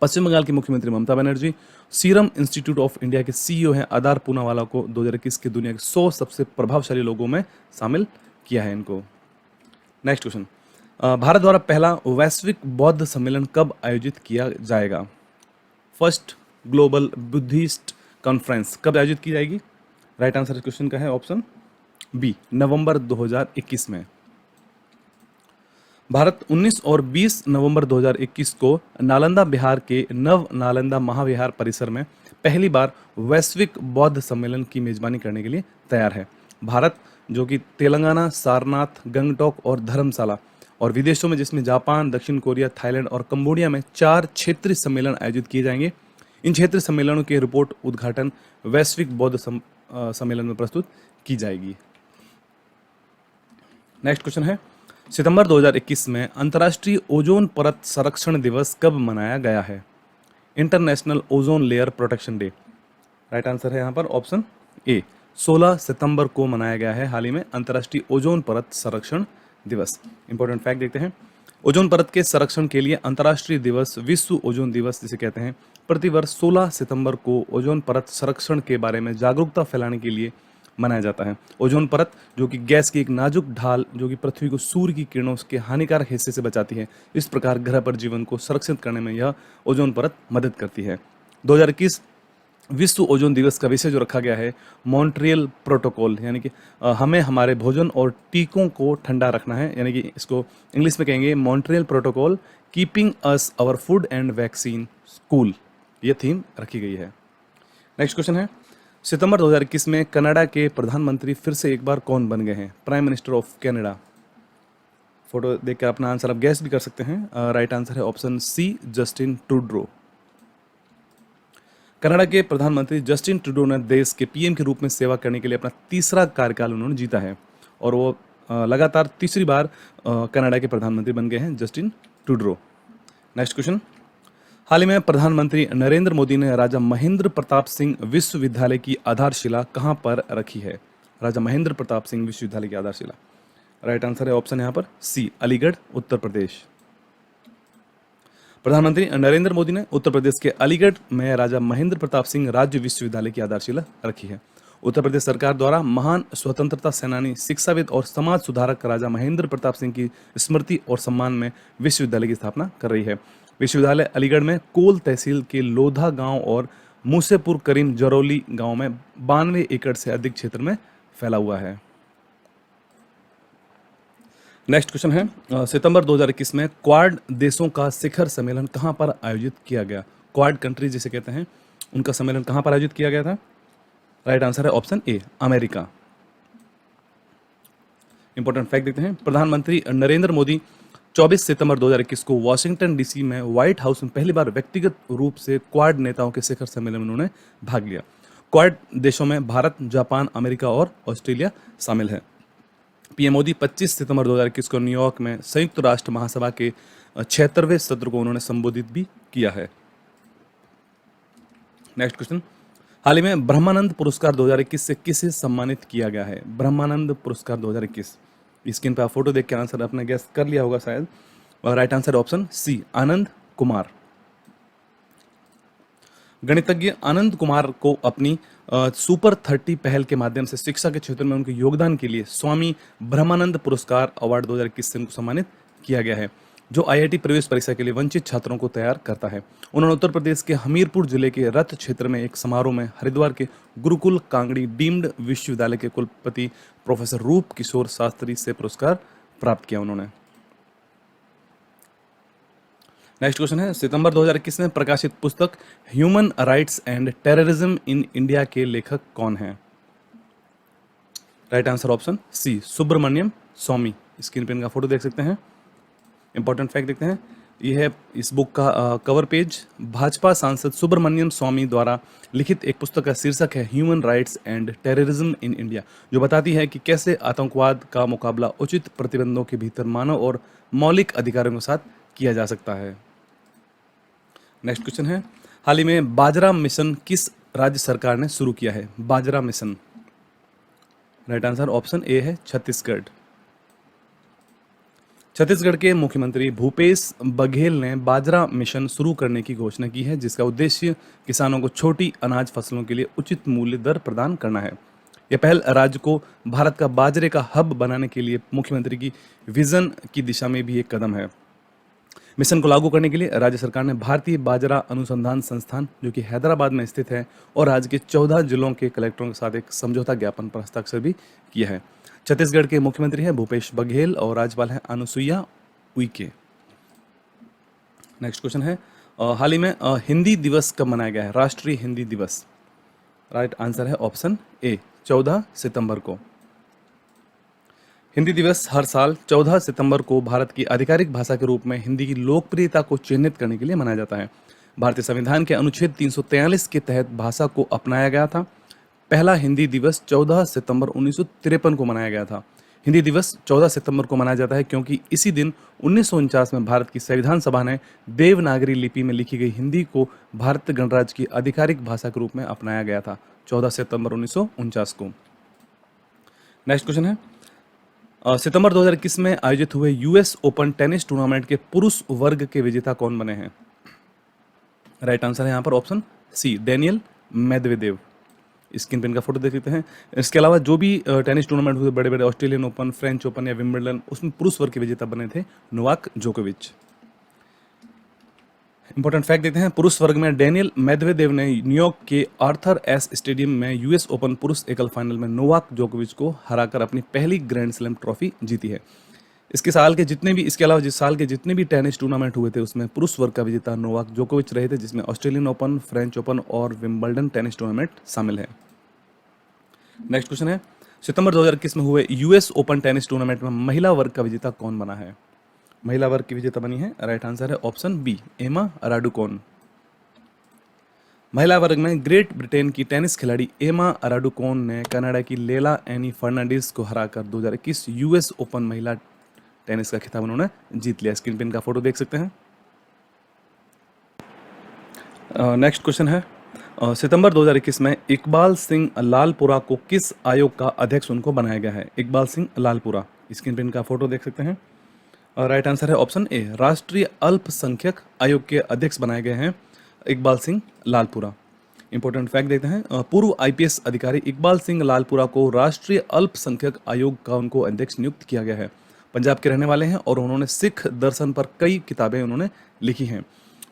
पश्चिम बंगाल की मुख्यमंत्री Mamata Banerjee, Serum Institute of India के सीईओ हैं आधार पूनावाला को 2021 के दुनिया के 100 सबसे प्रभावशाली लोगों में शामिल किया है इनको। नेक्स्ट क्वेश्चन, भारत द्वारा पहला वैश्विक बौद्ध सम्मेलन कब आयोजित किया जाएगा? फर्स्ट ग्लोबल बुद्धिस्ट कॉन्फ्रेंस कब आयोजित की जाएगी? राइट आंसर इस क्वेश्चन का है ऑप्शन बी, नवंबर 2021 में। भारत 19 और 20 नवंबर 2021 को नालंदा बिहार के नव नालंदा महाविहार परिसर में पहली बार वैश्विक बौद्ध सम्मेलन की मेजबानी करने के लिए तैयार है। भारत जो कि तेलंगाना, सारनाथ, गंगटोक और धर्मशाला और विदेशों में जिसमें जापान, दक्षिण कोरिया, थाईलैंड और कंबोडिया में 4 क्षेत्रीय सम्मेलन आयोजित किए जाएंगे। इन क्षेत्रीय सम्मेलनों की रिपोर्ट उद्घाटन वैश्विक बौद्ध सम्मेलन में प्रस्तुत की जाएगी। नेक्स्ट क्वेश्चन है, सितंबर 2021 में अंतर्राष्ट्रीय ओजोन परत संरक्षण दिवस कब मनाया गया है? International ozone layer protection day. Right answer है यहाँ पर ऑप्शन ए, 16 सितंबर को मनाया गया है हाल ही में अंतर्राष्ट्रीय ओजोन परत संरक्षण दिवस। इंपॉर्टेंट फैक्ट देखते हैं। ओजोन परत के संरक्षण के लिए अंतर्राष्ट्रीय दिवस, विश्व ओजोन दिवस जिसे कहते हैं, प्रतिवर्ष 16 सितंबर को ओजोन परत संरक्षण के बारे में जागरूकता फैलाने के लिए मनाया जाता है। ओजोन परत जो कि गैस की एक नाजुक ढाल जो कि पृथ्वी को सूर्य की किरणों के हानिकारक हिस्से से बचाती है, इस प्रकार ग्रह पर जीवन को संरक्षित करने में यह ओजोन परत मदद करती है। 2021 विश्व ओजोन दिवस का विषय जो रखा गया है मॉन्ट्रियल प्रोटोकॉल, यानी कि हमें हमारे भोजन और टीकों को ठंडा रखना है, यानी कि इसको इंग्लिश में कहेंगे Montreal protocol keeping us our food and vaccine cool, ये थीम रखी गई है। नेक्स्ट क्वेश्चन है, सितंबर 2021 में कनाडा के प्रधानमंत्री फिर से एक बार कौन बन गए हैं? Prime minister of Canada. Photo देखकर अपना आंसर आप गैस भी कर सकते हैं। राइट आंसर है option C, Justin Trudeau. Canada के प्रधानमंत्री जस्टिन ट्रूडो ने देश के पीएम के रूप में सेवा करने के लिए अपना तीसरा कार्यकाल उन्होंने जीता है और वो लगातार तीसरी बार कनाडा के प्रधानमंत्री बन गए हैं जस्टिन ट्रूडो। नेक्स्ट क्वेश्चन, हाल ही में प्रधानमंत्री नरेंद्र मोदी ने राजा महेंद्र प्रताप सिंह विश्वविद्यालय की आधारशिला कहां पर रखी है? राजा महेंद्र प्रताप सिंह विश्वविद्यालय की आधारशिला। राइट आंसर है ऑप्शन यहाँ पर सी, अलीगढ़, उत्तर प्रदेश। प्रधानमंत्री नरेंद्र मोदी ने उत्तर प्रदेश के अलीगढ़ में राजा महेंद्र प्रताप सिंह राज्य विश्वविद्यालय की आधारशिला रखी है। उत्तर प्रदेश सरकार द्वारा महान स्वतंत्रता सेनानी, शिक्षाविद और समाज सुधारक राजा महेंद्र प्रताप सिंह की स्मृति और सम्मान में विश्वविद्यालय की स्थापना कर रही है। विश्वविद्यालय अलीगढ़ में कोल तहसील के लोधा गांव और मूसेपुर करीम जरौली गांव में 92 एकड़ से अधिक क्षेत्र में फैला हुआ है। नेक्स्ट क्वेश्चन है सितंबर 2021 में क्वाड देशों का शिखर सम्मेलन कहां पर आयोजित किया गया? क्वाड कंट्रीज जिसे कहते हैं, उनका सम्मेलन कहां पर आयोजित किया गया था? राइट आंसर है option A, America. Important fact देखते हैं, प्रधानमंत्री नरेंद्र मोदी 24 सितंबर 2021 को वाशिंगटन डीसी में व्हाइट हाउस में पहली बार व्यक्तिगत रूप से क्वाड नेताओं के शिखर सम्मेलन में उन्होंने भाग लिया। क्वाड देशों में भारत, जापान, अमेरिका और ऑस्ट्रेलिया शामिल है। पीएम मोदी 25 सितंबर 2021 को न्यूयॉर्क में संयुक्त राष्ट्र महासभा के 76वें सत्र को उन्होंने संबोधित भी किया है। नेक्स्ट क्वेश्चन, हाल ही में ब्रह्मानंद पुरस्कार 2021 से किसे सम्मानित किया गया है? ब्रह्मानंद पुरस्कार 2021, स्क्रीन पर आप फोटो देख के आंसर अपने गेस कर लिया होगा शायद, और राइट आंसर ऑप्शन सी, आनंद कुमार। गणितज्ञ आनंद कुमार को अपनी सुपर 30 पहल के माध्यम से शिक्षा के क्षेत्र में उनके योगदान के लिए स्वामी ब्रह्मानंद पुरस्कार अवार्ड 2021 से उनको सम्मानित किया गया है, जो आईआईटी प्रवेश परीक्षा के लिए वंचित छात्रों को तैयार करता है। उन्होंने उत्तर प्रदेश के हमीरपुर जिले के रथ क्षेत्र में एक समारोह में हरिद्वार के गुरुकुल कांगड़ी डीम्ड विश्वविद्यालय के कुलपति प्रोफेसर रूप किशोर शास्त्री से पुरस्कार प्राप्त किया उन्होंने। नेक्स्ट क्वेश्चन है, सितंबर 2021 में प्रकाशित पुस्तक human rights and terrorism in India के लेखक कौन हैं? Right answer option C, Subramanian Swamy. Screen पे इनका फोटो देख सकते हैं। इंपॉर्टेंट फैक्ट देखते हैं, यह है इस बुक का कवर पेज। भाजपा सांसद सुब्रमण्यम स्वामी द्वारा लिखित एक पुस्तक का शीर्षक है human rights and terrorism in India, जो बताती है कि कैसे आतंकवाद का मुकाबला उचित प्रतिबंधों के भीतर मानव और मौलिक अधिकारों के साथ किया जा सकता है। नेक्स्ट क्वेश्चन है, हाल ही में बाजरा मिशन किस राज्य सरकार ने शुरू किया है? बाजरा mission, right answer option A है, छत्तीसगढ़। छत्तीसगढ़ के मुख्यमंत्री भूपेश बघेल ने बाजरा मिशन शुरू करने की घोषणा की है, जिसका उद्देश्य किसानों को छोटी अनाज फसलों के लिए उचित मूल्य दर प्रदान करना है। यह पहल राज्य को भारत का बाजरे का हब बनाने के लिए मुख्यमंत्री की विजन की दिशा में भी एक कदम है। मिशन को लागू करने के लिए राज्य सरकार ने भारतीय बाजरा अनुसंधान संस्थान, जो कि हैदराबाद में स्थित है, और राज्य के 14 जिलों के कलेक्टरों के साथ एक समझौता ज्ञापन पर हस्ताक्षर भी किया है। छत्तीसगढ़ के मुख्यमंत्री हैं भूपेश बघेल और राज्यपाल हैं अनुसुईया उइके। नेक्स्ट क्वेश्चन है, हाल ही में हिंदी दिवस कब मनाया गया है? राष्ट्रीय हिंदी दिवस, राइट आंसर है ऑप्शन ए, 14 सितंबर को। हिंदी दिवस हर साल 14 सितंबर को भारत की आधिकारिक भाषा के रूप में हिंदी की लोकप्रियता को चिन्हित करने के लिए मनाया जाता है। भारतीय संविधान के अनुच्छेद 343 के तहत भाषा को अपनाया गया था। पहला हिंदी दिवस 14 सितंबर 1953 को मनाया गया था। हिंदी दिवस 14 सितंबर को मनाया जाता है क्योंकि इसी दिन 1949 में भारत की संविधान सभा ने देवनागरी लिपि में लिखी गई हिंदी को भारत गणराज्य की आधिकारिक भाषा के रूप में अपनाया गया था, 14 सितंबर 1949 को। नेक्स्ट क्वेश्चन है, सितंबर 2021 में आयोजित हुए यूएस ओपन टेनिस टूर्नामेंट के पुरुष वर्ग के विजेता कौन बने हैं? राइट आंसर है यहाँ पर option C, Daniil Medvedev. Screen पे इनका फोटो देख लेते हैं। इसके अलावा जो भी टेनिस टूर्नामेंट हुए, बड़े बड़े ऑस्ट्रेलियन ओपन, फ्रेंच ओपन या विंबलडन, उसमें पुरुष वर्ग के विजेता बने थे नोवाक जोकोविच। इंपॉर्टेंट फैक्ट देते हैं, पुरुष वर्ग में डेनियल मेदवेदेव ने न्यूयॉर्क के आर्थर एस स्टेडियम में यूएस ओपन पुरुष एकल फाइनल में नोवाक जोकोविच को हराकर अपनी पहली ग्रैंड स्लैम ट्रॉफी जीती है। इसके अलावा जिस साल के जितने भी टेनिस टूर्नामेंट हुए थे, उसमें पुरुष वर्ग का विजेता नोवाक जोकोविच रहे थे, जिसमें ऑस्ट्रेलियन ओपन, फ्रेंच ओपन और विंबलडन टेनिस टूर्नामेंट शामिल है। नेक्स्ट क्वेश्चन है, सितंबर 2021 में हुए यूएस ओपन टेनिस टूर्नामेंट में महिला वर्ग का विजेता कौन बना है? महिला वर्ग की विजेता बनी है, राइट आंसर है ऑप्शन बी, एमा राडुकोन। महिला वर्ग में ग्रेट ब्रिटेन की टेनिस खिलाड़ी एमा राडुकोन ने कनाडा की लेला एनी फर्नांडिस को हराकर 2021 यूएस ओपन महिला टेनिस का खिताब उन्होंने जीत लिया। स्क्रीन पे इनका फोटो देख सकते हैं। नेक्स्ट क्वेश्चन है, सितंबर 2021 में इकबाल सिंह लालपुरा को किस आयोग का अध्यक्ष उनको बनाया गया है? इकबाल सिंह लालपुरा, स्क्रीन पे इनका फोटो देख सकते हैं। राइट आंसर है ऑप्शन ए, राष्ट्रीय अल्पसंख्यक आयोग के अध्यक्ष बनाए गए हैं इकबाल सिंह लालपुरा। इंपॉर्टेंट फैक्ट देखते हैं, पूर्व आईपीएस अधिकारी इकबाल सिंह लालपुरा को राष्ट्रीय अल्पसंख्यक आयोग का उनको अध्यक्ष नियुक्त किया गया है। पंजाब के रहने वाले हैं और उन्होंने सिख दर्शन पर कई किताबें उन्होंने लिखी हैं।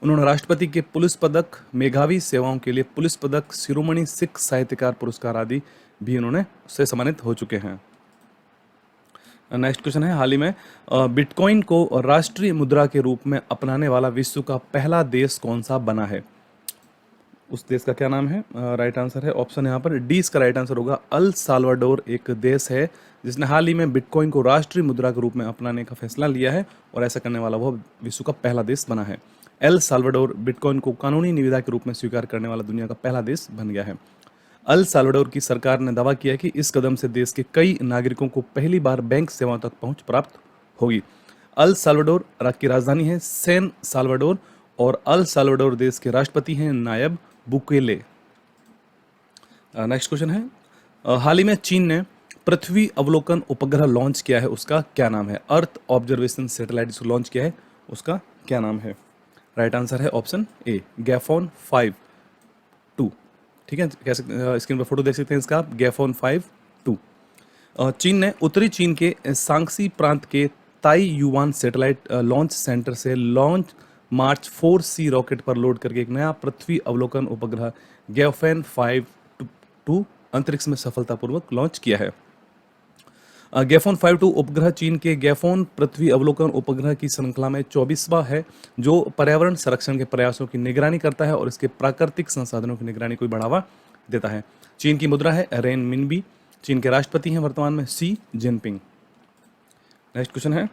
उन्होंने राष्ट्रपति के पुलिस पदक, मेधावी सेवाओं के लिए पुलिस पदक, शिरोमणि सिख साहित्यकार पुरस्कार आदि भी उन्होंने उससे सम्मानित हो चुके हैं। नेक्स्ट क्वेश्चन है, हाल ही में बिटकॉइन को राष्ट्रीय मुद्रा के रूप में अपनाने वाला विश्व का पहला देश कौन सा बना है? उस देश का क्या नाम है? राइट आंसर है ऑप्शन यहाँ पर डी, इसका राइट आंसर होगा अल साल्वाडोर। एक देश है जिसने हाल ही में बिटकॉइन को राष्ट्रीय मुद्रा के रूप में अपनाने का फैसला लिया है, और ऐसा करने वाला वह विश्व का पहला देश बना है। एल साल्वाडोर बिटकॉइन को कानूनी निविदा के रूप में स्वीकार करने वाला दुनिया का पहला देश बन गया है। अल साल्वाडोर की सरकार ने दावा किया है कि इस कदम से देश के कई नागरिकों को पहली बार बैंक सेवाओं तक पहुंच प्राप्त होगी। अल साल्वाडोर की राजधानी है सैन साल्वाडोर, और अल साल्वाडोर देश के राष्ट्रपति हैं नायब बुकेले। नेक्स्ट क्वेश्चन है, हाल ही में चीन ने पृथ्वी अवलोकन उपग्रह लॉन्च किया है, उसका क्या नाम है? अर्थ ऑब्जर्वेशन सैटेलाइट इसको लॉन्च किया है, उसका क्या नाम है? राइट आंसर है ऑप्शन ए, गैफोन 5-2। ठीक है, कैसे स्क्रीन पर फोटो देख सकते हैं इसका आप, गैफोन 5-2। चीन ने उत्तरी चीन के सांगसी प्रांत के ताई युवान सैटेलाइट लॉन्च सेंटर से लॉन्च मार्च 4C रॉकेट पर लोड करके एक नया पृथ्वी अवलोकन उपग्रह गैफोन 5-2 अंतरिक्ष में सफलतापूर्वक लॉन्च किया है। गैफोन 5-2 उपग्रह चीन के गैफोन पृथ्वी अवलोकन उपग्रह की श्रृंखला में 24वां है, जो पर्यावरण संरक्षण के प्रयासों की निगरानी करता है और इसके प्राकृतिक संसाधनों की निगरानी को बढ़ावा देता है। चीन की मुद्रा है रेन मिनबी। चीन के राष्ट्रपति हैं वर्तमान में शी जिनपिंग। नेक्स्ट क्वेश्चन है,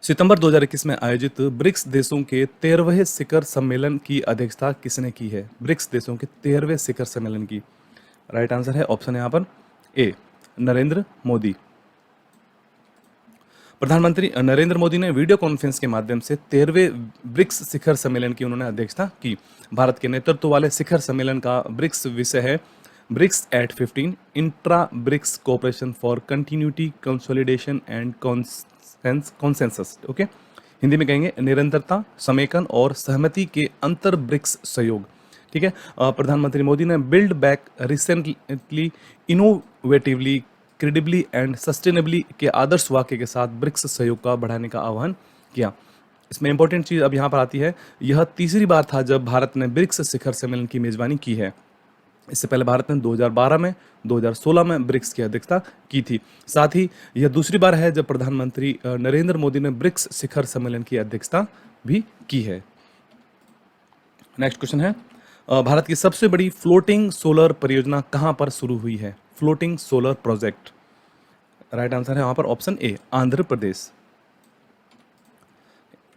सितंबर 2021 में आयोजित ब्रिक्स देशों के 13वें शिखर सम्मेलन की अध्यक्षता किसने की है? ब्रिक्स देशों के 13वें शिखर सम्मेलन की। राइट आंसर है ऑप्शन यहाँ पर ए, नरेंद्र मोदी। प्रधानमंत्री नरेंद्र मोदी ने वीडियो कॉन्फ्रेंस के माध्यम से 13वें ब्रिक्स शिखर सम्मेलन की उन्होंने अध्यक्षता की। भारत के नेतृत्व वाले शिखर सम्मेलन का ब्रिक्स विषय है BRICS at 15 intra BRICS cooperation for continuity consolidation and consensus. Okay, Hindi में कहेंगे निरंतरता, समेकन और सहमति के अंतर ब्रिक्स सहयोग। ठीक है, प्रधानमंत्री मोदी ने build back recently, innovatively, credibly and sustainably के आदर्श वाक्य के साथ ब्रिक्स सहयोग का बढ़ाने का आह्वान किया। इसमें इंपॉर्टेंट चीज अब यहाँ पर आती है, यह तीसरी बार था जब भारत ने ब्रिक्स शिखर सम्मेलन की मेजबानी की है। इससे पहले भारत ने 2012 में, 2016 में ब्रिक्स की अध्यक्षता की थी। साथ ही यह दूसरी बार है जब प्रधानमंत्री नरेंद्र मोदी ने ब्रिक्स शिखर सम्मेलन की अध्यक्षता भी की है। नेक्स्ट क्वेश्चन है, भारत की सबसे बड़ी फ्लोटिंग सोलर परियोजना कहां पर शुरू हुई है? Floating solar project. Right answer है वहां पर option A, Andhra Pradesh.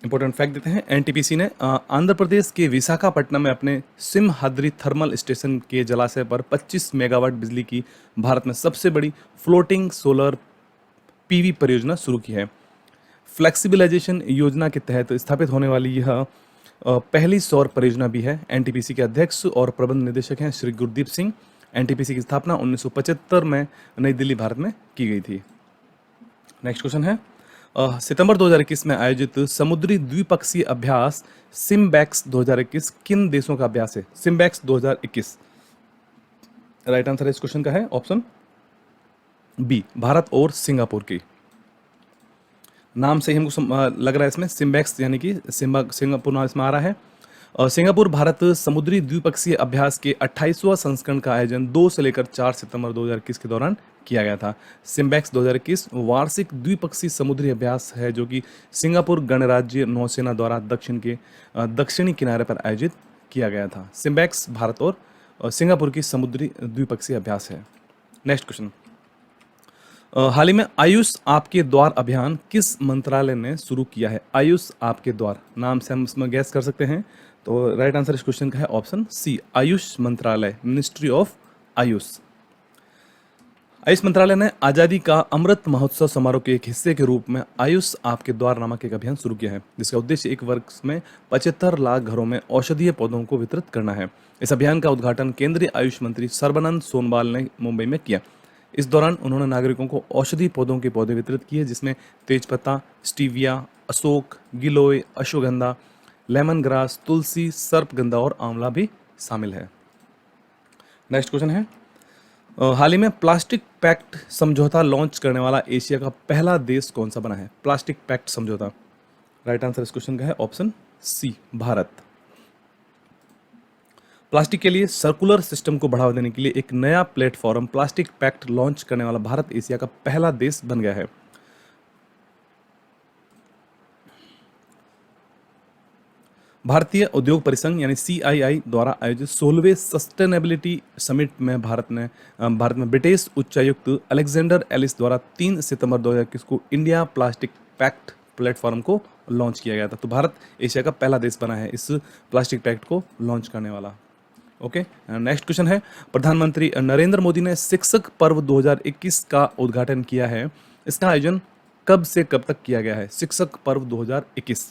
Important fact देते हैं, एनटीपीसी ने आंध्र प्रदेश के विशाखापट्टनम में अपने सिमहाद्री थर्मल स्टेशन के जलाशय पर 25 मेगावाट बिजली की भारत में सबसे बड़ी फ्लोटिंग सोलर पीवी परियोजना शुरू की है। फ्लेक्सिबिलाइजेशन योजना के तहत स्थापित होने वाली यह पहली सौर परियोजना भी है। एनटीपीसी के अध्यक्ष और प्रबंध निदेशक हैं श्री गुरदीप सिंह। एनटीपीसी की स्थापना 1975 में नई दिल्ली, भारत में की गई थी। नेक्स्ट क्वेश्चन है, सितंबर 2021 में आयोजित समुद्री द्विपक्षीय अभ्यास सिम्बैक्स 2021 किन देशों का अभ्यास है? सिम्बैक्स 2021। राइट आंसर इस क्वेश्चन का है ऑप्शन बी, भारत और सिंगापुर की। नाम से ही हमको लग रहा है इसमें सिम्बैक्स यानी कि सिंगापुर नाम इसमें आ रहा है। सिंगापुर भारत समुद्री द्विपक्षीय अभ्यास के 28वां संस्करण का आयोजन 2 से लेकर 4 सितंबर 2021 के दौरान किया गया था। सिम्बैक्स 2021 वार्षिक द्विपक्षीय समुद्री अभ्यास है जो कि सिंगापुर गणराज्य नौसेना द्वारा दक्षिणी किनारे पर आयोजित किया गया था। सिम्बैक्स भारत और सिंगापुर की समुद्री द्विपक्षीय अभ्यास है। नेक्स्ट क्वेश्चन, हाल ही में आयुष आपके द्वार अभियान किस मंत्रालय ने शुरू किया है? आयुष आपके द्वार, नाम से हम इसमें गैस कर सकते हैं। तो राइट आंसर इस क्वेश्चन का है ऑप्शन सी, आयुष मंत्रालय, मिनिस्ट्री ऑफ आयुष। आयुष मंत्रालय ने आजादी का अमृत महोत्सव समारोह के एक हिस्से के रूप में आयुष आपके द्वार नामक एक अभियान शुरू किया है, जिसका उद्देश्य एक वर्ष में 75 लाख घरों में औषधीय पौधों को वितरित करना है। इस अभियान का उद्घाटन केंद्रीय आयुष मंत्री सर्बानंद सोनोवाल ने मुंबई में किया। इस दौरान उन्होंने नागरिकों को औषधीय पौधों के पौधे वितरित किए, जिसमें तेजपत्ता, स्टीविया, अशोक, गिलोय, अश्वगंधा, लेमन ग्रास, तुलसी, सर्पगंधा और आंवला भी शामिल है। नेक्स्ट क्वेश्चन है, हाल ही में प्लास्टिक पैक्ट समझौता लॉन्च करने वाला एशिया का पहला देश कौन सा बना है? प्लास्टिक पैक्ट समझौता। राइट आंसर इस क्वेश्चन का है ऑप्शन सी, भारत। प्लास्टिक के लिए सर्कुलर सिस्टम को बढ़ावा देने के लिए एक नया प्लेटफॉर्म प्लास्टिक पैक्ट लॉन्च करने वाला भारत एशिया का पहला देश बन गया है। भारतीय उद्योग परिसंघ यानी CII द्वारा आयोजित 16वें सस्टेनेबिलिटी समिट में भारत में ब्रिटिश उच्चायुक्त अलेक्जेंडर एलिस द्वारा 3 सितंबर 2021 को इंडिया प्लास्टिक पैक्ट प्लेटफॉर्म को लॉन्च किया गया था। तो भारत एशिया का पहला देश बना है इस प्लास्टिक पैक्ट को लॉन्च करने वाला। ओके, नेक्स्ट क्वेश्चन है, प्रधानमंत्री नरेंद्र मोदी ने शिक्षक पर्व 2021 का उद्घाटन किया है। इसका आयोजन कब से कब तक किया गया है? शिक्षक पर्व 2021।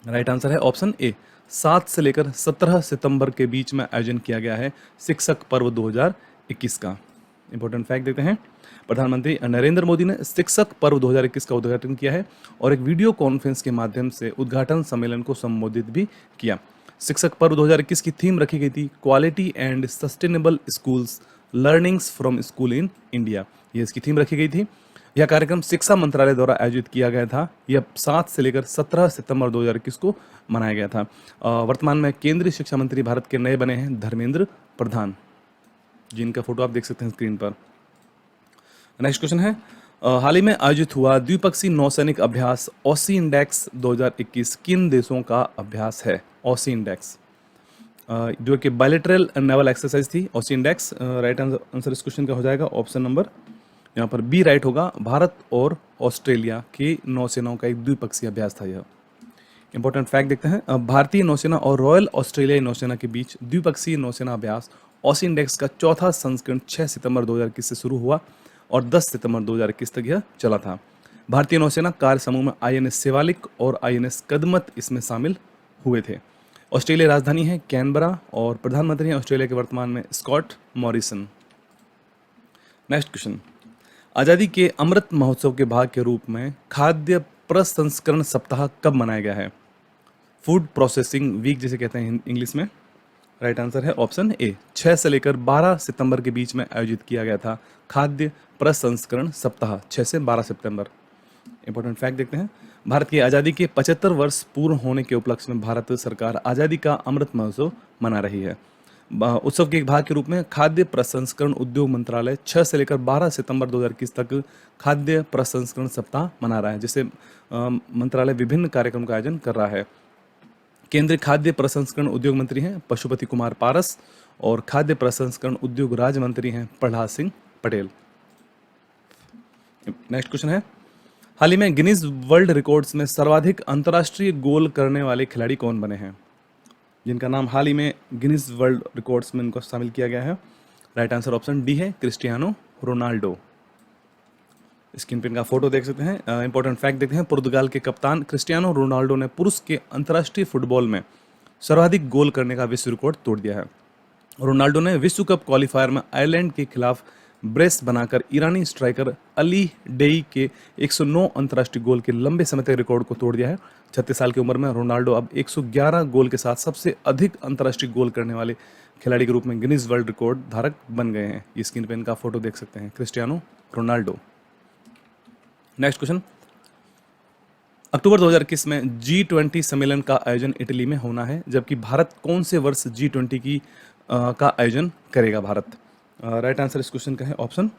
राइट आंसर है ऑप्शन ए, 7 से लेकर 17 सितंबर के बीच में आयोजन किया गया है शिक्षक पर्व 2021 का। इंपॉर्टेंट फैक्ट देते हैं, प्रधानमंत्री नरेंद्र मोदी ने शिक्षक पर्व 2021 का उद्घाटन किया है और एक वीडियो कॉन्फ्रेंस के माध्यम से उद्घाटन सम्मेलन को संबोधित भी किया। शिक्षक पर्व 2021 की थीम रखी गई थी quality and sustainable schools learnings from school in India, ये इसकी थीम रखी गई थी। यह कार्यक्रम शिक्षा मंत्रालय द्वारा आयोजित किया गया था। यह 7 से लेकर 17 सितंबर 2021 को मनाया गया था। वर्तमान में केंद्रीय शिक्षा मंत्री भारत के नए बने हैं धर्मेंद्र प्रधान, जिनका फोटो आप देख सकते हैं स्क्रीन पर। नेक्स्ट क्वेश्चन है, हाल ही में आयोजित हुआ द्विपक्षीय नौसैनिक अभ्यास ऑसी इंडेक्स 2021 किन देशों का अभ्यास है? ऑसी इंडेक्स जो कि बायलैटरल नेवल एक्सरसाइज थी ऑसी इंडेक्स। राइट आंसर इस क्वेश्चन का हो जाएगा ऑप्शन नंबर यहाँ पर बी राइट होगा, भारत और ऑस्ट्रेलिया की नौसेनाओं का एक द्विपक्षीय अभ्यास था यह। इंपॉर्टेंट फैक्ट देखते हैं, भारतीय नौसेना और रॉयल ऑस्ट्रेलियाई नौसेना के बीच द्विपक्षीय नौसेना अभ्यास ऑसी इंडेक्स का चौथा संस्करण 6 सितंबर 2021 से शुरू हुआ और 10 सितंबर 2021 तक यह चला था। भारतीय नौसेना कार्य समूह में INS शिवालिक और INS कदमत इसमें शामिल हुए थे। ऑस्ट्रेलिया राजधानी है कैनबरा और प्रधानमंत्री हैं ऑस्ट्रेलिया के वर्तमान में स्कॉट मॉरिसन। नेक्स्ट क्वेश्चन, आज़ादी के अमृत महोत्सव के भाग के रूप में खाद्य प्रसंस्करण सप्ताह कब मनाया गया है? फूड प्रोसेसिंग वीक जिसे कहते हैं इंग्लिश में। राइट आंसर है ऑप्शन ए, 6 से लेकर 12 सितंबर के बीच में आयोजित किया गया था खाद्य प्रसंस्करण सप्ताह, 6 से 12 सितंबर। इंपॉर्टेंट फैक्ट देखते हैं, भारत की आज़ादी के 75 वर्ष पूर्ण होने के उपलक्ष्य में भारत सरकार आज़ादी का अमृत महोत्सव मना रही है। उत्सव के एक भाग के रूप में खाद्य प्रसंस्करण उद्योग मंत्रालय 6 से लेकर 12 सितंबर 2021 तक खाद्य प्रसंस्करण सप्ताह मना रहा है, जिसे मंत्रालय विभिन्न कार्यक्रम का आयोजन कर रहा है। केंद्रीय खाद्य प्रसंस्करण उद्योग मंत्री हैं पशुपति कुमार पारस और खाद्य प्रसंस्करण उद्योग राज्य मंत्री हैं प्रहलाद सिंह पटेल। नेक्स्ट क्वेश्चन है, हाल ही में गिनीज वर्ल्ड रिकॉर्ड्स में सर्वाधिक अंतर्राष्ट्रीय गोल करने वाले खिलाड़ी कौन बने हैं, जिनका नाम हाल ही में गिनीज वर्ल्ड रिकॉर्ड्स में इनको शामिल किया गया है? राइट आंसर ऑप्शन डी है, क्रिस्टियानो रोनाल्डो। स्क्रीन पर इनका फोटो देख सकते हैं। इंपॉर्टेंट फैक्ट देखते हैं, पुर्तगाल के कप्तान क्रिस्टियानो रोनाल्डो ने पुरुष के अंतर्राष्ट्रीय फुटबॉल में सर्वाधिक गोल करने का विश्व रिकॉर्ड तोड़ दिया है। रोनाल्डो ने विश्व कप क्वालिफायर में आयरलैंड के खिलाफ ब्रेस बनाकर ईरानी स्ट्राइकर अली डेई के 109 अंतर्राष्ट्रीय गोल के लंबे समय तक रिकॉर्ड को तोड़ दिया है। 36 साल की उम्र में रोनाल्डो अब 111 गोल के साथ सबसे अधिक अंतर्राष्ट्रीय गोल करने वाले खिलाड़ी के रूप में गिनीज वर्ल्ड रिकॉर्ड धारक बन गए हैं। ये स्क्रीन पर इनका फोटो देख सकते हैं, क्रिस्टियानो रोनाल्डो। नेक्स्ट क्वेश्चन, अक्टूबर 2021 में G20 सम्मेलन का आयोजन इटली में होना है, जबकि भारत कौन से वर्ष G20 का आयोजन करेगा? भारत। राइट आंसर इस क्वेश्चन का है ऑप्शन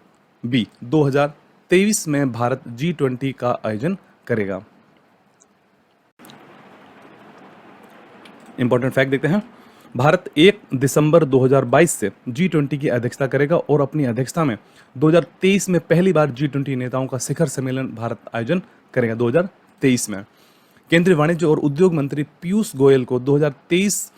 बी, 2023 में भारत G20 का आयोजन करेगा। इंपॉर्टेंट फैक्ट देखते हैं, भारत 1 दिसंबर 2022 से G20 की अध्यक्षता करेगा और अपनी अध्यक्षता में 2023 में पहली बार G20 नेताओं का शिखर सम्मेलन भारत आयोजन करेगा 2023 में। केंद्रीय वाणिज्य और उद्योग मंत्री पीयूष गोयल को 2023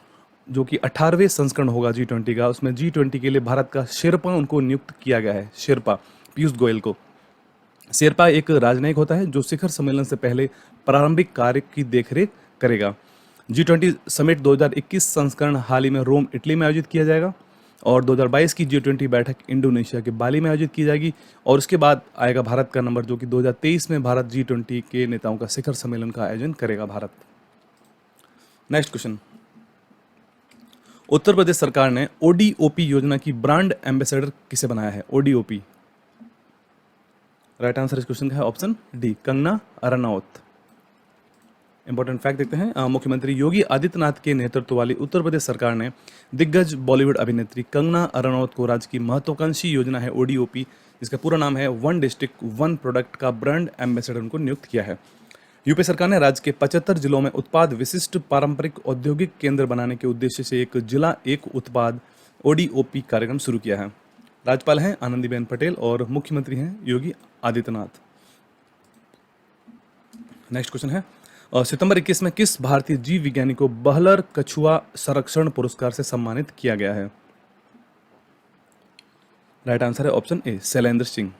जो कि 18वें संस्करण होगा G20 का, उसमें G20 के लिए भारत का शेरपा उनको नियुक्त किया गया है। शेरपा पीयूष गोयल को। शेरपा एक राजनयिक होता है जो शिखर सम्मेलन से पहले प्रारंभिक कार्य की देखरेख करेगा। G20 समिट 2021 संस्करण हाल ही में रोम इटली में आयोजित किया जाएगा और 2022 की G20 बैठक इंडोनेशिया के बाली में आयोजित की जाएगी और उसके बाद आएगा भारत का नंबर, जो कि 2023 में भारत G20 के नेताओं का शिखर सम्मेलन का आयोजन करेगा भारत। नेक्स्ट क्वेश्चन, उत्तर प्रदेश सरकार ने ODOP योजना की ब्रांड एम्बेसडर किसे बनाया है? ODOP। राइट आंसर इस क्वेश्चन का है option D, Kangana Ranaut. Important fact देखते हैं, मुख्यमंत्री योगी आदित्यनाथ के नेतृत्व वाली उत्तर प्रदेश सरकार ने दिग्गज बॉलीवुड अभिनेत्री कंगना रनौत को राज्य की महत्वाकांक्षी योजना है ODOP, जिसका पूरा नाम है वन डिस्ट्रिक्ट वन प्रोडक्ट का ब्रांड एम्बेसडर उनको नियुक्त किया है। यूपी सरकार ने राज्य के 75 जिलों में उत्पाद विशिष्ट पारंपरिक औद्योगिक केंद्र बनाने के उद्देश्य से एक जिला एक उत्पाद ओडीओपी कार्यक्रम शुरू किया है। राज्यपाल हैं आनंदीबेन पटेल और मुख्यमंत्री हैं योगी आदित्यनाथ। नेक्स्ट क्वेश्चन है, सितंबर 21 में किस भारतीय जीव विज्ञानी को बहलर कछुआ संरक्षण पुरस्कार से सम्मानित किया गया है? राइट आंसर है ऑप्शन ए, शैलेंद्र सिंह।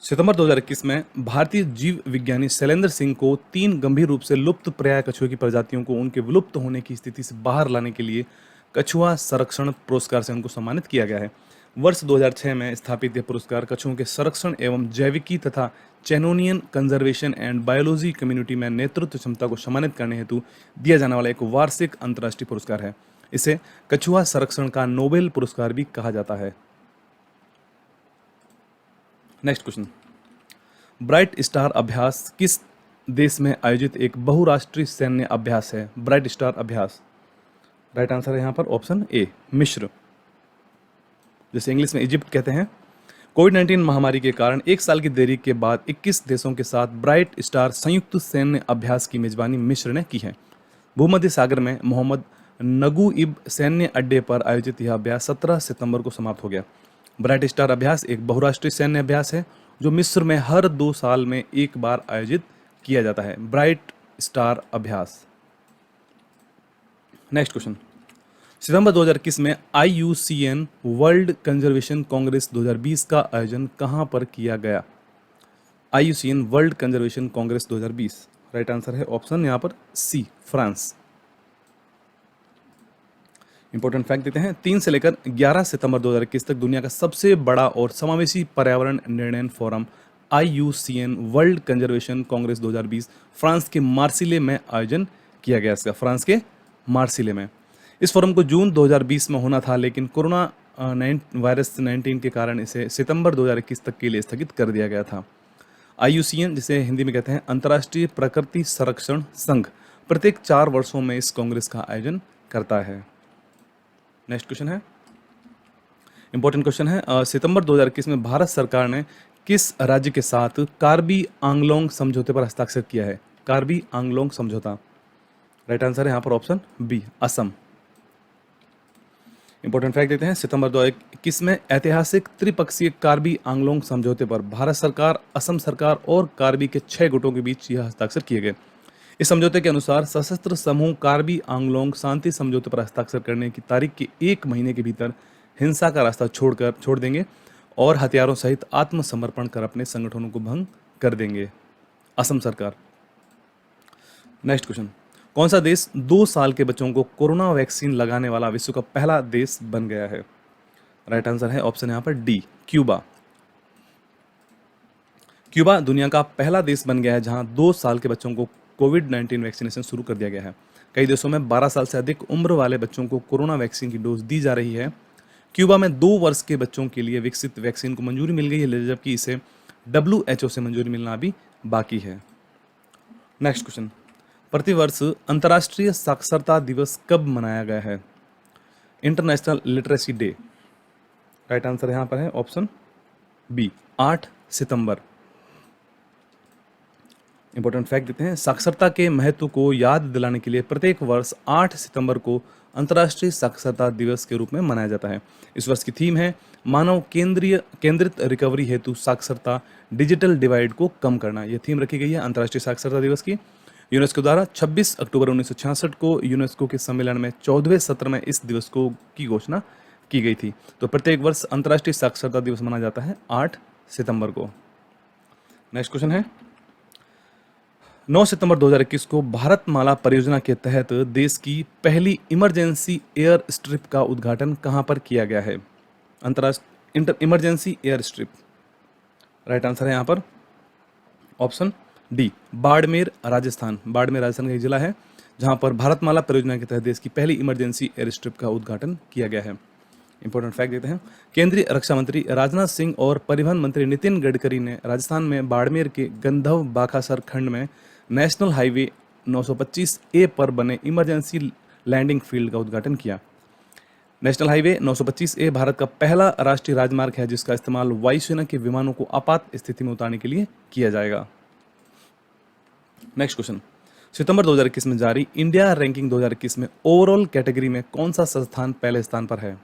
सितंबर 2021 में भारतीय जीव विज्ञानी शैलेंद्र सिंह को 3 गंभीर रूप से लुप्त प्राय कछुए की प्रजातियों को उनके विलुप्त होने की स्थिति से बाहर लाने के लिए कछुआ संरक्षण पुरस्कार से उनको सम्मानित किया गया है। वर्ष 2006 में स्थापित यह पुरस्कार कछुओं के संरक्षण एवं जैविकी तथा चैनोनियन कंजर्वेशन एंड बायोलॉजी कम्युनिटी में नेतृत्व क्षमता को सम्मानित करने हेतु दिया जाने वाला एक वार्षिक अंतर्राष्ट्रीय पुरस्कार है। इसे कछुआ संरक्षण का नोबेल पुरस्कार भी कहा जाता है। नेक्स्ट क्वेश्चन, ब्राइट स्टार अभ्यास किस देश में आयोजित एक बहुराष्ट्रीय सैन्य अभ्यास है? ब्राइट स्टार अभ्यास, राइट आंसर है यहाँ पर ऑप्शन ए, मिस्र, जैसे इंग्लिश में इजिप्ट कहते हैं। कोविड-19 महामारी के कारण 1 साल की देरी के बाद 21 देशों के साथ ब्राइट स्टार संयुक्त सैन्य अभ्यास की मेजबानी मिस्र ने की है। भूमध्य सागर में मोहम्मद नगुइब सैन्य अड्डे पर आयोजित यह अभ्यास 17 सितंबर को समाप्त हो गया। ब्राइट स्टार अभ्यास एक बहुराष्ट्रीय सैन्य अभ्यास है जो मिस्र में हर 2 साल में एक बार आयोजित किया जाता है। ब्राइट स्टार अभ्यास। नेक्स्ट क्वेश्चन, सितंबर 2021 में IUCN वर्ल्ड कंजर्वेशन कांग्रेस 2020 का आयोजन कहां पर किया गया? IUCN world conservation Congress 2020, right answer है ऑप्शन यहां पर सी, फ्रांस। इंपॉर्टेंट फैक्ट देते हैं, 3 से लेकर 11 सितंबर 2021 तक दुनिया का सबसे बड़ा और समावेशी पर्यावरण निर्णय forum IUCN world conservation Congress 2020 France के मार्सिले में आयोजन किया गया। इसका फ्रांस के मार्सिले में। इस फोरम को जून 2020 में होना था, लेकिन कोरोना वायरस 19 के कारण इसे सितंबर 2021 तक के लिए स्थगित कर दिया गया था। IUCN, जिसे हिंदी में कहते हैं अंतर्राष्ट्रीय प्रकृति संरक्षण संघ, प्रत्येक 4 वर्षों में इस कांग्रेस का आयोजन करता है। नेक्स्ट क्वेश्चन है, इंपॉर्टेंट क्वेश्चन है, सितंबर 2021 में भारत सरकार ने किस राज्य के साथ कार्बी आंगलोंग समझौते पर हस्ताक्षर किया है? कार्बी आंगलोंग समझौता, राइट आंसर है यहाँ पर option B, Assam. Important fact देते हैं, सितंबर 2021 में ऐतिहासिक त्रिपक्षीय कार्बी आंगलोंग समझौते पर भारत सरकार, असम सरकार और कार्बी के 6 गुटों के बीच यह हस्ताक्षर किए गए। इस समझौते के अनुसार सशस्त्र समूह कार्बी आंगलोंग शांति समझौते पर हस्ताक्षर करने की तारीख के 1 महीने के भीतर हिंसा का रास्ता छोड़ देंगे और हथियारों सहित आत्मसमर्पण कर अपने संगठनों को भंग कर देंगे। असम सरकार। नेक्स्ट क्वेश्चन, कौन सा देश 2 साल के बच्चों को कोरोना वैक्सीन लगाने वाला विश्व का पहला देश बन गया है? राइट आंसर है ऑप्शन यहाँ पर डी, क्यूबा। क्यूबा दुनिया का पहला देश बन गया है जहां 2 साल के बच्चों को कोविड-19 वैक्सीनेशन शुरू कर दिया गया है। कई देशों में 12 साल से अधिक उम्र वाले बच्चों को कोरोना वैक्सीन की डोज दी जा रही है। क्यूबा में 2 वर्ष के बच्चों के लिए विकसित वैक्सीन को मंजूरी मिल गई है, जबकि इसे WHO से मंजूरी मिलना अभी बाकी है। नेक्स्ट क्वेश्चन, प्रतिवर्ष अंतर्राष्ट्रीय साक्षरता दिवस कब मनाया गया है? International literacy day, right answer यहाँ पर है ऑप्शन बी, 8 सितंबर। इंपॉर्टेंट फैक्ट देते हैं, साक्षरता के महत्व को याद दिलाने के लिए प्रत्येक वर्ष 8 सितंबर को अंतर्राष्ट्रीय साक्षरता दिवस के रूप में मनाया जाता है। इस वर्ष की थीम है मानव केंद्रित रिकवरी हेतु साक्षरता, डिजिटल डिवाइड को कम करना। यह थीम रखी गई है अंतर्राष्ट्रीय साक्षरता दिवस की। यूनेस्को द्वारा 26 अक्टूबर 1966 को यूनेस्को के सम्मेलन में 14वें सत्र में इस दिवस की घोषणा की गई थी। तो प्रत्येक वर्ष अंतर्राष्ट्रीय साक्षरता दिवस मनाया जाता है 8 सितंबर को। नेक्स्ट क्वेश्चन है, 9 सितंबर 2021 को भारतमाला परियोजना के तहत देश की पहली इमरजेंसी एयर स्ट्रिप का उद्घाटन कहां पर किया गया है? अंतर्राष्ट्रीय emergency air strip, right answer है यहां पर ऑप्शन डी, बाड़मेर राजस्थान। बाड़मेर राजस्थान का एक जिला है जहां पर भारतमाला परियोजना के तहत देश की पहली इमरजेंसी एयर स्ट्रिप का उद्घाटन किया गया है। इंपॉर्टेंट फैक्ट देते हैं, केंद्रीय रक्षा मंत्री राजनाथ सिंह और परिवहन मंत्री नितिन गडकरी ने राजस्थान में बाड़मेर के गंधव बाखासर खंड में नेशनल हाईवे 925A पर बने इमरजेंसी लैंडिंग फील्ड का उद्घाटन किया। नेशनल हाईवे 925A भारत का पहला राष्ट्रीय राजमार्ग है जिसका इस्तेमाल वायुसेना के विमानों को आपात स्थिति में उतारने के लिए किया जाएगा। नेक्स्ट क्वेश्चन, सितंबर 2021 में जारी इंडिया रैंकिंग 2021 में ओवरऑल कैटेगरी में कौन सा संस्थान पहले स्थान पर है?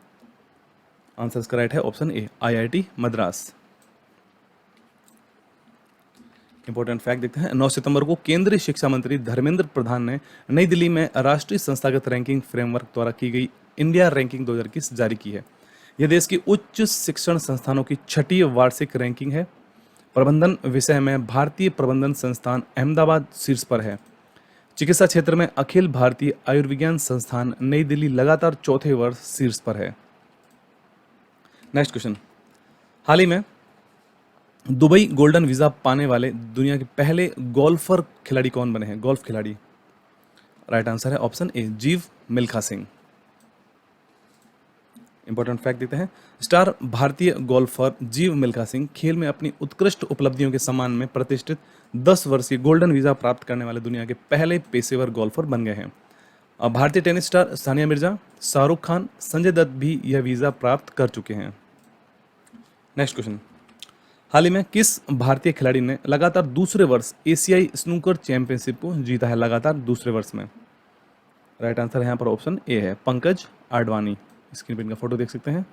आंसर इसका राइट है option A, IIT Madras. Important fact देखते हैं, 9 सितंबर को केंद्रीय शिक्षा मंत्री धर्मेंद्र प्रधान ने नई दिल्ली में राष्ट्रीय संस्थागत रैंकिंग फ्रेमवर्क द्वारा की गई इंडिया रैंकिंग 2021 जारी की है। यह देश की उच्च शिक्षण संस्थानों की छठी वार्षिक रैंकिंग है। प्रबंधन विषय में भारतीय प्रबंधन संस्थान अहमदाबाद शीर्ष पर है। चिकित्सा क्षेत्र में अखिल भारतीय आयुर्विज्ञान संस्थान नई दिल्ली लगातार चौथे वर्ष शीर्ष पर है। नेक्स्ट क्वेश्चन, हाल ही में दुबई गोल्डन वीजा पाने वाले दुनिया के पहले गोल्फर खिलाड़ी कौन बने हैं? गोल्फ खिलाड़ी, राइट आंसर है ऑप्शन ए, जीव मिल्खा सिंह। इंपॉर्टेंट फैक्ट देते हैं, स्टार भारतीय गोल्फर जीव मिल्खा सिंह खेल में अपनी उत्कृष्ट उपलब्धियों के सम्मान में प्रतिष्ठित 10 वर्षीय गोल्डन वीजा प्राप्त करने वाले दुनिया के पहले पेशेवर गोल्फर बन गए हैं। अब भारतीय टेनिस स्टार सानिया मिर्जा, शाहरुख खान, संजय दत्त भी यह वीजा प्राप्त कर चुके हैं। नेक्स्ट क्वेश्चन, हाल ही में किस भारतीय खिलाड़ी ने लगातार दूसरे वर्ष एशियाई स्नूकर चैंपियनशिप को जीता है? लगातार दूसरे वर्ष में, राइट आंसर यहाँ पर ऑप्शन ए है, पंकज आडवाणी। स्क्रीन पर इनका फोटो देख सकते हैं।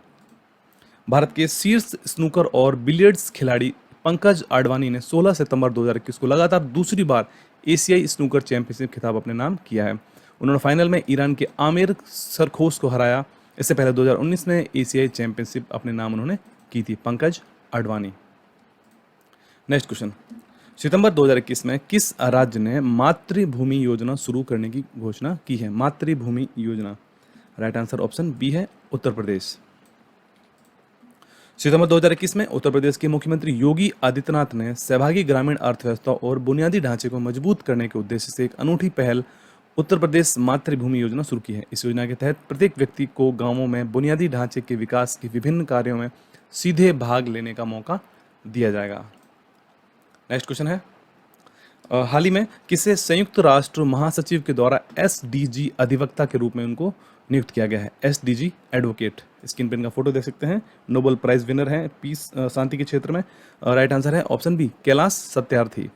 भारत के शीर्ष स्नूकर और बिलियर्ड्स खिलाड़ी पंकज आडवाणी ने 16 सितंबर 2021 को लगातार दूसरी बार एशियाई स्नूकर चैंपियनशिप खिताब अपने नाम किया है। उन्होंने फाइनल में ईरान के आमिर सरखोश को हराया। इससे पहले 2019 में एशियाई चैंपियनशिप अपने नाम उन्होंने की थी, पंकज आडवाणी। नेक्स्ट क्वेश्चन, सितंबर 2021 में किस राज्य ने मातृभूमि योजना शुरू करने की घोषणा की है? मातृभूमि योजना, राइट आंसर ऑप्शन बी है, उत्तर प्रदेश। सितंबर 2021 में उत्तर प्रदेश के मुख्यमंत्री योगी आदित्यनाथ ने सहभागी ग्रामीण अर्थव्यवस्था और बुनियादी ढांचे को मजबूत करने के उद्देश्य से एक अनूठी पहल उत्तर प्रदेश मातृभूमि योजना शुरू की है। इस योजना के तहत प्रत्येक व्यक्ति को गांवों में बुनियादी ढांचे के विकास के विभिन्न कार्यों में सीधे भाग लेने का मौका दिया जाएगा। नेक्स्ट क्वेश्चन है, हाल ही में किसे संयुक्त राष्ट्र महासचिव के द्वारा SDG अधिवक्ता के रूप में उनको नियुक्त किया गया है? SDG advocate. स्क्रीन पर इनका फोटो देख सकते हैं। नोबेल प्राइज विनर है पीस शांति के क्षेत्र में। राइट आंसर है option B, Kailash Satyarthi.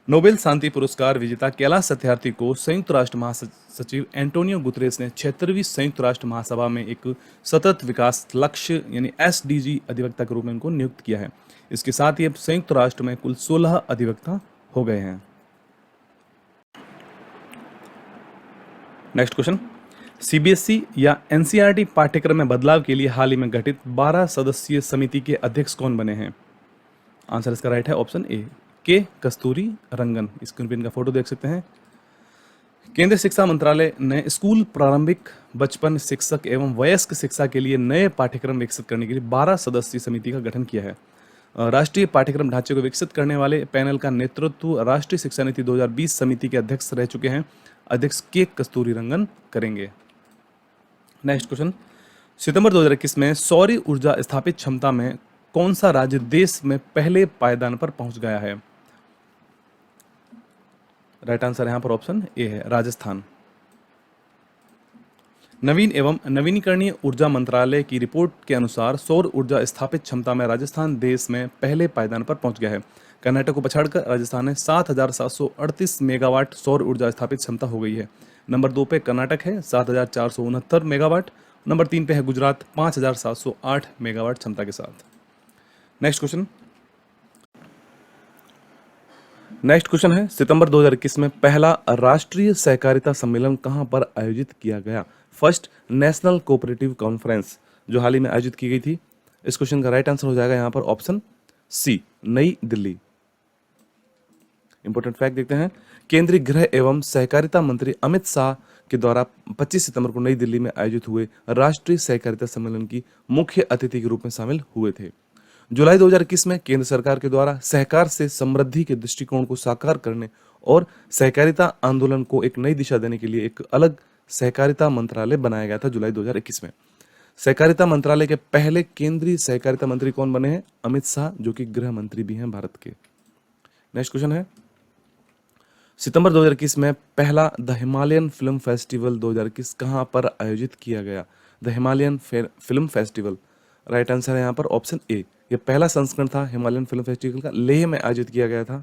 Nobel शांति पुरस्कार विजेता कैलाश सत्यार्थी को संयुक्त राष्ट्र महासचिव एंटोनियो गुतरेस ने 76वीं संयुक्त राष्ट्र महासभा में एक सतत विकास लक्ष्य यानी SDG अधिवक्ता के रूप में उनको नियुक्त किया है। इसके साथ ही अब संयुक्त राष्ट्र में कुल 16 अधिवक्ता हो गए हैं। नेक्स्ट क्वेश्चन, CBSE या NCERT पाठ्यक्रम में बदलाव के लिए हाल ही में गठित 12 सदस्यीय समिति के अध्यक्ष कौन बने हैं? आंसर इसका राइट है ऑप्शन ए, के कस्तूरी रंगन। स्क्रीन पर इनका फोटो देख सकते हैं। केंद्रीय शिक्षा मंत्रालय ने स्कूल प्रारंभिक बचपन शिक्षक एवं वयस्क शिक्षा के लिए नए पाठ्यक्रम विकसित करने के लिए 12 सदस्यीय समिति का गठन किया है। राष्ट्रीय पाठ्यक्रम ढांचे को विकसित करने वाले पैनल का नेतृत्व राष्ट्रीय शिक्षा नीति 2020 समिति के अध्यक्ष रह चुके हैं अध्यक्ष के कस्तूरी रंगन करेंगे। नेक्स्ट क्वेश्चन, सितंबर 2021 में सौर ऊर्जा स्थापित क्षमता में कौन सा राज्य देश में पहले पायदान पर पहुंच गया है? राइट आंसर यहां पर ऑप्शन ए है, राजस्थान। नवीन एवं नवीनीकरणीय ऊर्जा मंत्रालय की रिपोर्ट के अनुसार सौर ऊर्जा स्थापित क्षमता में राजस्थान देश में पहले पायदान पर पहुंच गया है। कर्नाटक को पछाड़कर राजस्थान में 7,738 मेगावाट सौर ऊर्जा स्थापित क्षमता हो गई है। नंबर 2 पे कर्नाटक है 7,469 मेगावाट। नंबर 3 पे है गुजरात 5,708 मेगावाट क्षमता के साथ। नेक्स्ट क्वेश्चन है, सितंबर 2021 में पहला राष्ट्रीय सहकारिता सम्मेलन कहां पर आयोजित किया गया? फर्स्ट नेशनल कोऑपरेटिव कॉन्फ्रेंस जो हाल ही में आयोजित की गई थी। इस क्वेश्चन का राइट आंसर हो जाएगा यहां पर ऑप्शन सी, नई दिल्ली। इंपॉर्टेंट फैक्ट देखते हैं, केंद्रीय गृह एवं सहकारिता मंत्री अमित शाह के द्वारा 25 सितंबर को नई दिल्ली में आयोजित हुए राष्ट्रीय सहकारिता सम्मेलन की मुख्य अतिथि के रूप में शामिल हुए थे। जुलाई 2021 में केंद्र सरकार के द्वारा सहकार से समृद्धि के दृष्टिकोण को साकार करने और सहकारिता आंदोलन को एक नई दिशा देने के लिए एक अलग सहकारिता मंत्रालय बनाया गया था जुलाई 2021 में। सहकारिता मंत्रालय के पहले केंद्रीय सहकारिता मंत्री कौन बने हैं? अमित शाह, जो कि गृह मंत्री भी हैं भारत के। नेक्स्ट क्वेश्चन है, सितंबर 2021 में पहला द हिमालयन फिल्म फेस्टिवल 2021 कहाँ पर आयोजित किया गया? The Himalayan film festival, right answer है यहाँ पर ऑप्शन ए। यह पहला संस्करण था हिमालयन फिल्म फेस्टिवल का, लेह में आयोजित किया गया था।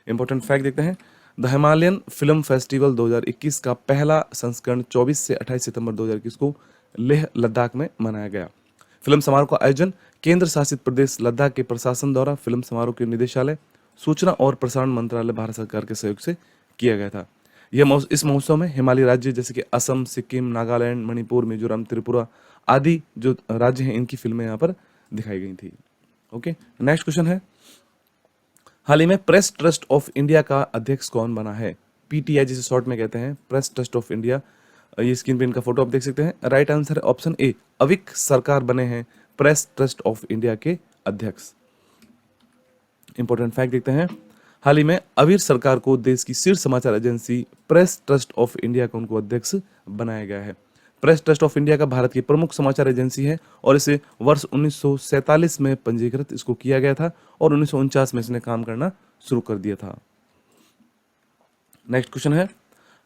इंपॉर्टेंट फैक्ट देखते हैं, द हिमालयन फिल्म फेस्टिवल 2021 का पहला संस्करण 24 से 28 सितंबर 2021 को लेह लद्दाख में मनाया गया। फिल्म समारोह का आयोजन केंद्र शासित प्रदेश लद्दाख के प्रशासन द्वारा फिल्म समारोह के निदेशालय, सूचना और प्रसारण मंत्रालय, भारत सरकार के सहयोग से किया गया था। इस महोत्सव में हिमालयी राज्य जैसे कि असम, सिक्किम, नागालैंड, मणिपुर, मिजोरम, त्रिपुरा आदि जो राज्य हैं इनकी फिल्में यहाँ पर दिखाई गई थी। ओके, नेक्स्ट क्वेश्चन है, हाल ही में प्रेस ट्रस्ट ऑफ इंडिया का अध्यक्ष कौन बना है? पीटीआई जिसे शॉर्ट में कहते हैं, प्रेस ट्रस्ट ऑफ इंडिया। ये स्क्रीन पे इनका फोटो आप देख सकते हैं। राइट आंसर है ऑप्शन ए, अविक सरकार बने हैं प्रेस ट्रस्ट ऑफ इंडिया के अध्यक्ष। इंपॉर्टेंट फैक्ट देखते हैं, हाल ही में अवीर सरकार को देश की शीर्ष समाचार agency press trust of India का उनको अध्यक्ष बनाया गया है। प्रेस ट्रस्ट ऑफ इंडिया का भारत की प्रमुख समाचार एजेंसी है और इसे वर्ष 1947 में पंजीकृत इसको किया गया था और 1949 में इसने काम करना शुरू कर दिया था। नेक्स्ट क्वेश्चन है,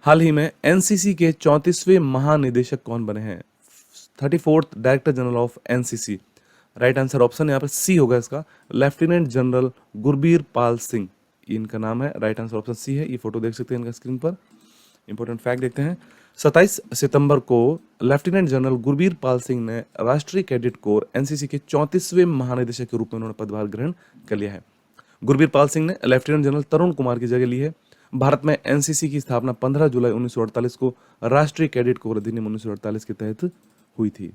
हाल ही में एनसीसी के 34वें महानिदेशक कौन बने हैं? 34th director general of NCC, right answer option यहाँ पर सी होगा इसका, लेफ्टिनेंट जनरल गुरबीर पाल सिंह, इनका नाम है। राइट आंसर ऑप्शन सी है। ये फोटो देख सकते हैं इनका स्क्रीन पर। इंपॉर्टेंट फैक्ट देखते हैं, 27 सितंबर को लेफ्टिनेंट जनरल गुरबीर पाल सिंह ने राष्ट्रीय कैडेट कोर एनसीसी के 34वें महानिदेशक के रूप में उन्होंने पदभार ग्रहण कर लिया है। गुरबीर पाल सिंह ने लेफ्टिनेंट जनरल तरुण कुमार की जगह ली है। भारत में एनसीसी की स्थापना 15 जुलाई 1948 को राष्ट्रीय कैडेट कोर अधिनियम 1948 के तहत हुई थी।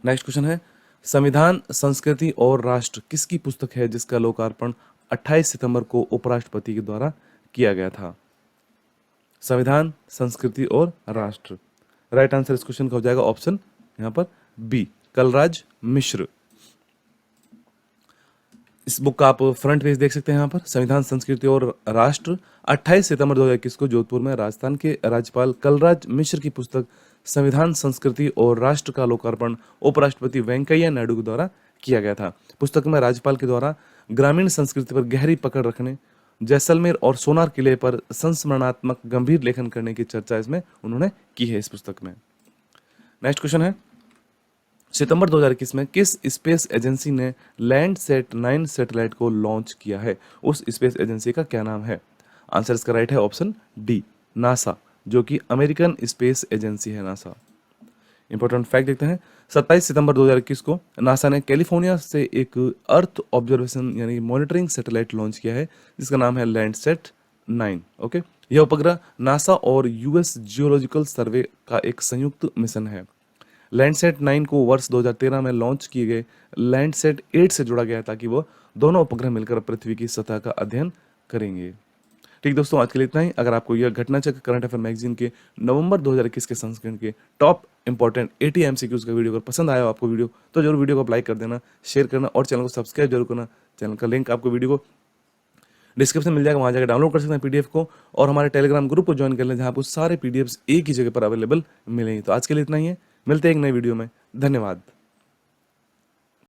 नेक्स्ट क्वेश्चन है, संविधान, संस्कृति और राष्ट्र किसकी पुस्तक है जिसका लोकार्पण 28 सितंबर को उपराष्ट्रपति के द्वारा किया गया था? संविधान, संस्कृति और राष्ट्र, राइट आंसर इस क्वेश्चन का हो जाएगा ऑप्शन यहां पर बी, कलराज मिश्र। इस बुक का आप फ्रंट पेज देख सकते हैं यहाँ पर, संविधान, संस्कृति और राष्ट्र। 28 सितंबर 2021 को जोधपुर में राजस्थान के राज्यपाल कलराज मिश्र की पुस्तक संविधान, संस्कृति और राष्ट्र का लोकार्पण उपराष्ट्रपति वेंकैया नायडू के द्वारा किया गया था। पुस्तक में राज्यपाल के द्वारा ग्रामीण संस्कृति पर गहरी पकड़ रखने, जैसलमेर और सोनार किले पर संस्मरणात्मक गंभीर लेखन करने की चर्चा इसमें उन्होंने की है इस पुस्तक में। नेक्स्ट क्वेश्चन है, सितंबर 2021 में किस स्पेस एजेंसी ने लैंडसैट 9 सैटेलाइट को लॉन्च किया है? उस स्पेस एजेंसी का क्या नाम है? आंसर इसका राइट है ऑप्शन डी, नासा, जो कि अमेरिकन स्पेस एजेंसी है नासा। इंपॉर्टेंट फैक्ट देखते हैं, 27 सितंबर 2021 को नासा ने कैलिफोर्निया से एक अर्थ ऑब्जर्वेशन यानी मॉनिटरिंग सैटेलाइट लॉन्च किया है जिसका नाम है लैंडसैट 9। ओके, यह उपग्रह नासा और यूएस जियोलॉजिकल सर्वे का एक संयुक्त मिशन है। लैंडसैट 9 को वर्ष 2013 में लॉन्च किए गए लैंडसैट 8 से जोड़ा गया ताकि वो दोनों उपग्रह मिलकर पृथ्वी की सतह का अध्ययन करेंगे। ठीक दोस्तों, आज के लिए इतना ही। अगर आपको यह घटना चक्र करंट अफेयर मैगजीन के नवंबर 2021 के संस्करण के टॉप इंपॉर्टेंट 80 एमसीक्यूज का वीडियो अगर पसंद आया हो आपको वीडियो, तो जरूर वीडियो को लाइक कर देना, शेयर करना और चैनल को सब्सक्राइब जरूर करना। चैनल का लिंक आपको वीडियो को डिस्क्रिप्शन मिल जाएगा, वहाँ जाकर डाउनलोड कर सकते हैं पीडीएफ को, और हमारे टेलीग्राम ग्रुप को ज्वाइन कर लें जहाँ आपको सारे पीडीएफ्स एक ही जगह पर अवेलेबल मिलेंगे। तो आज के लिए इतना ही है, मिलते हैं एक नई वीडियो में। धन्यवाद।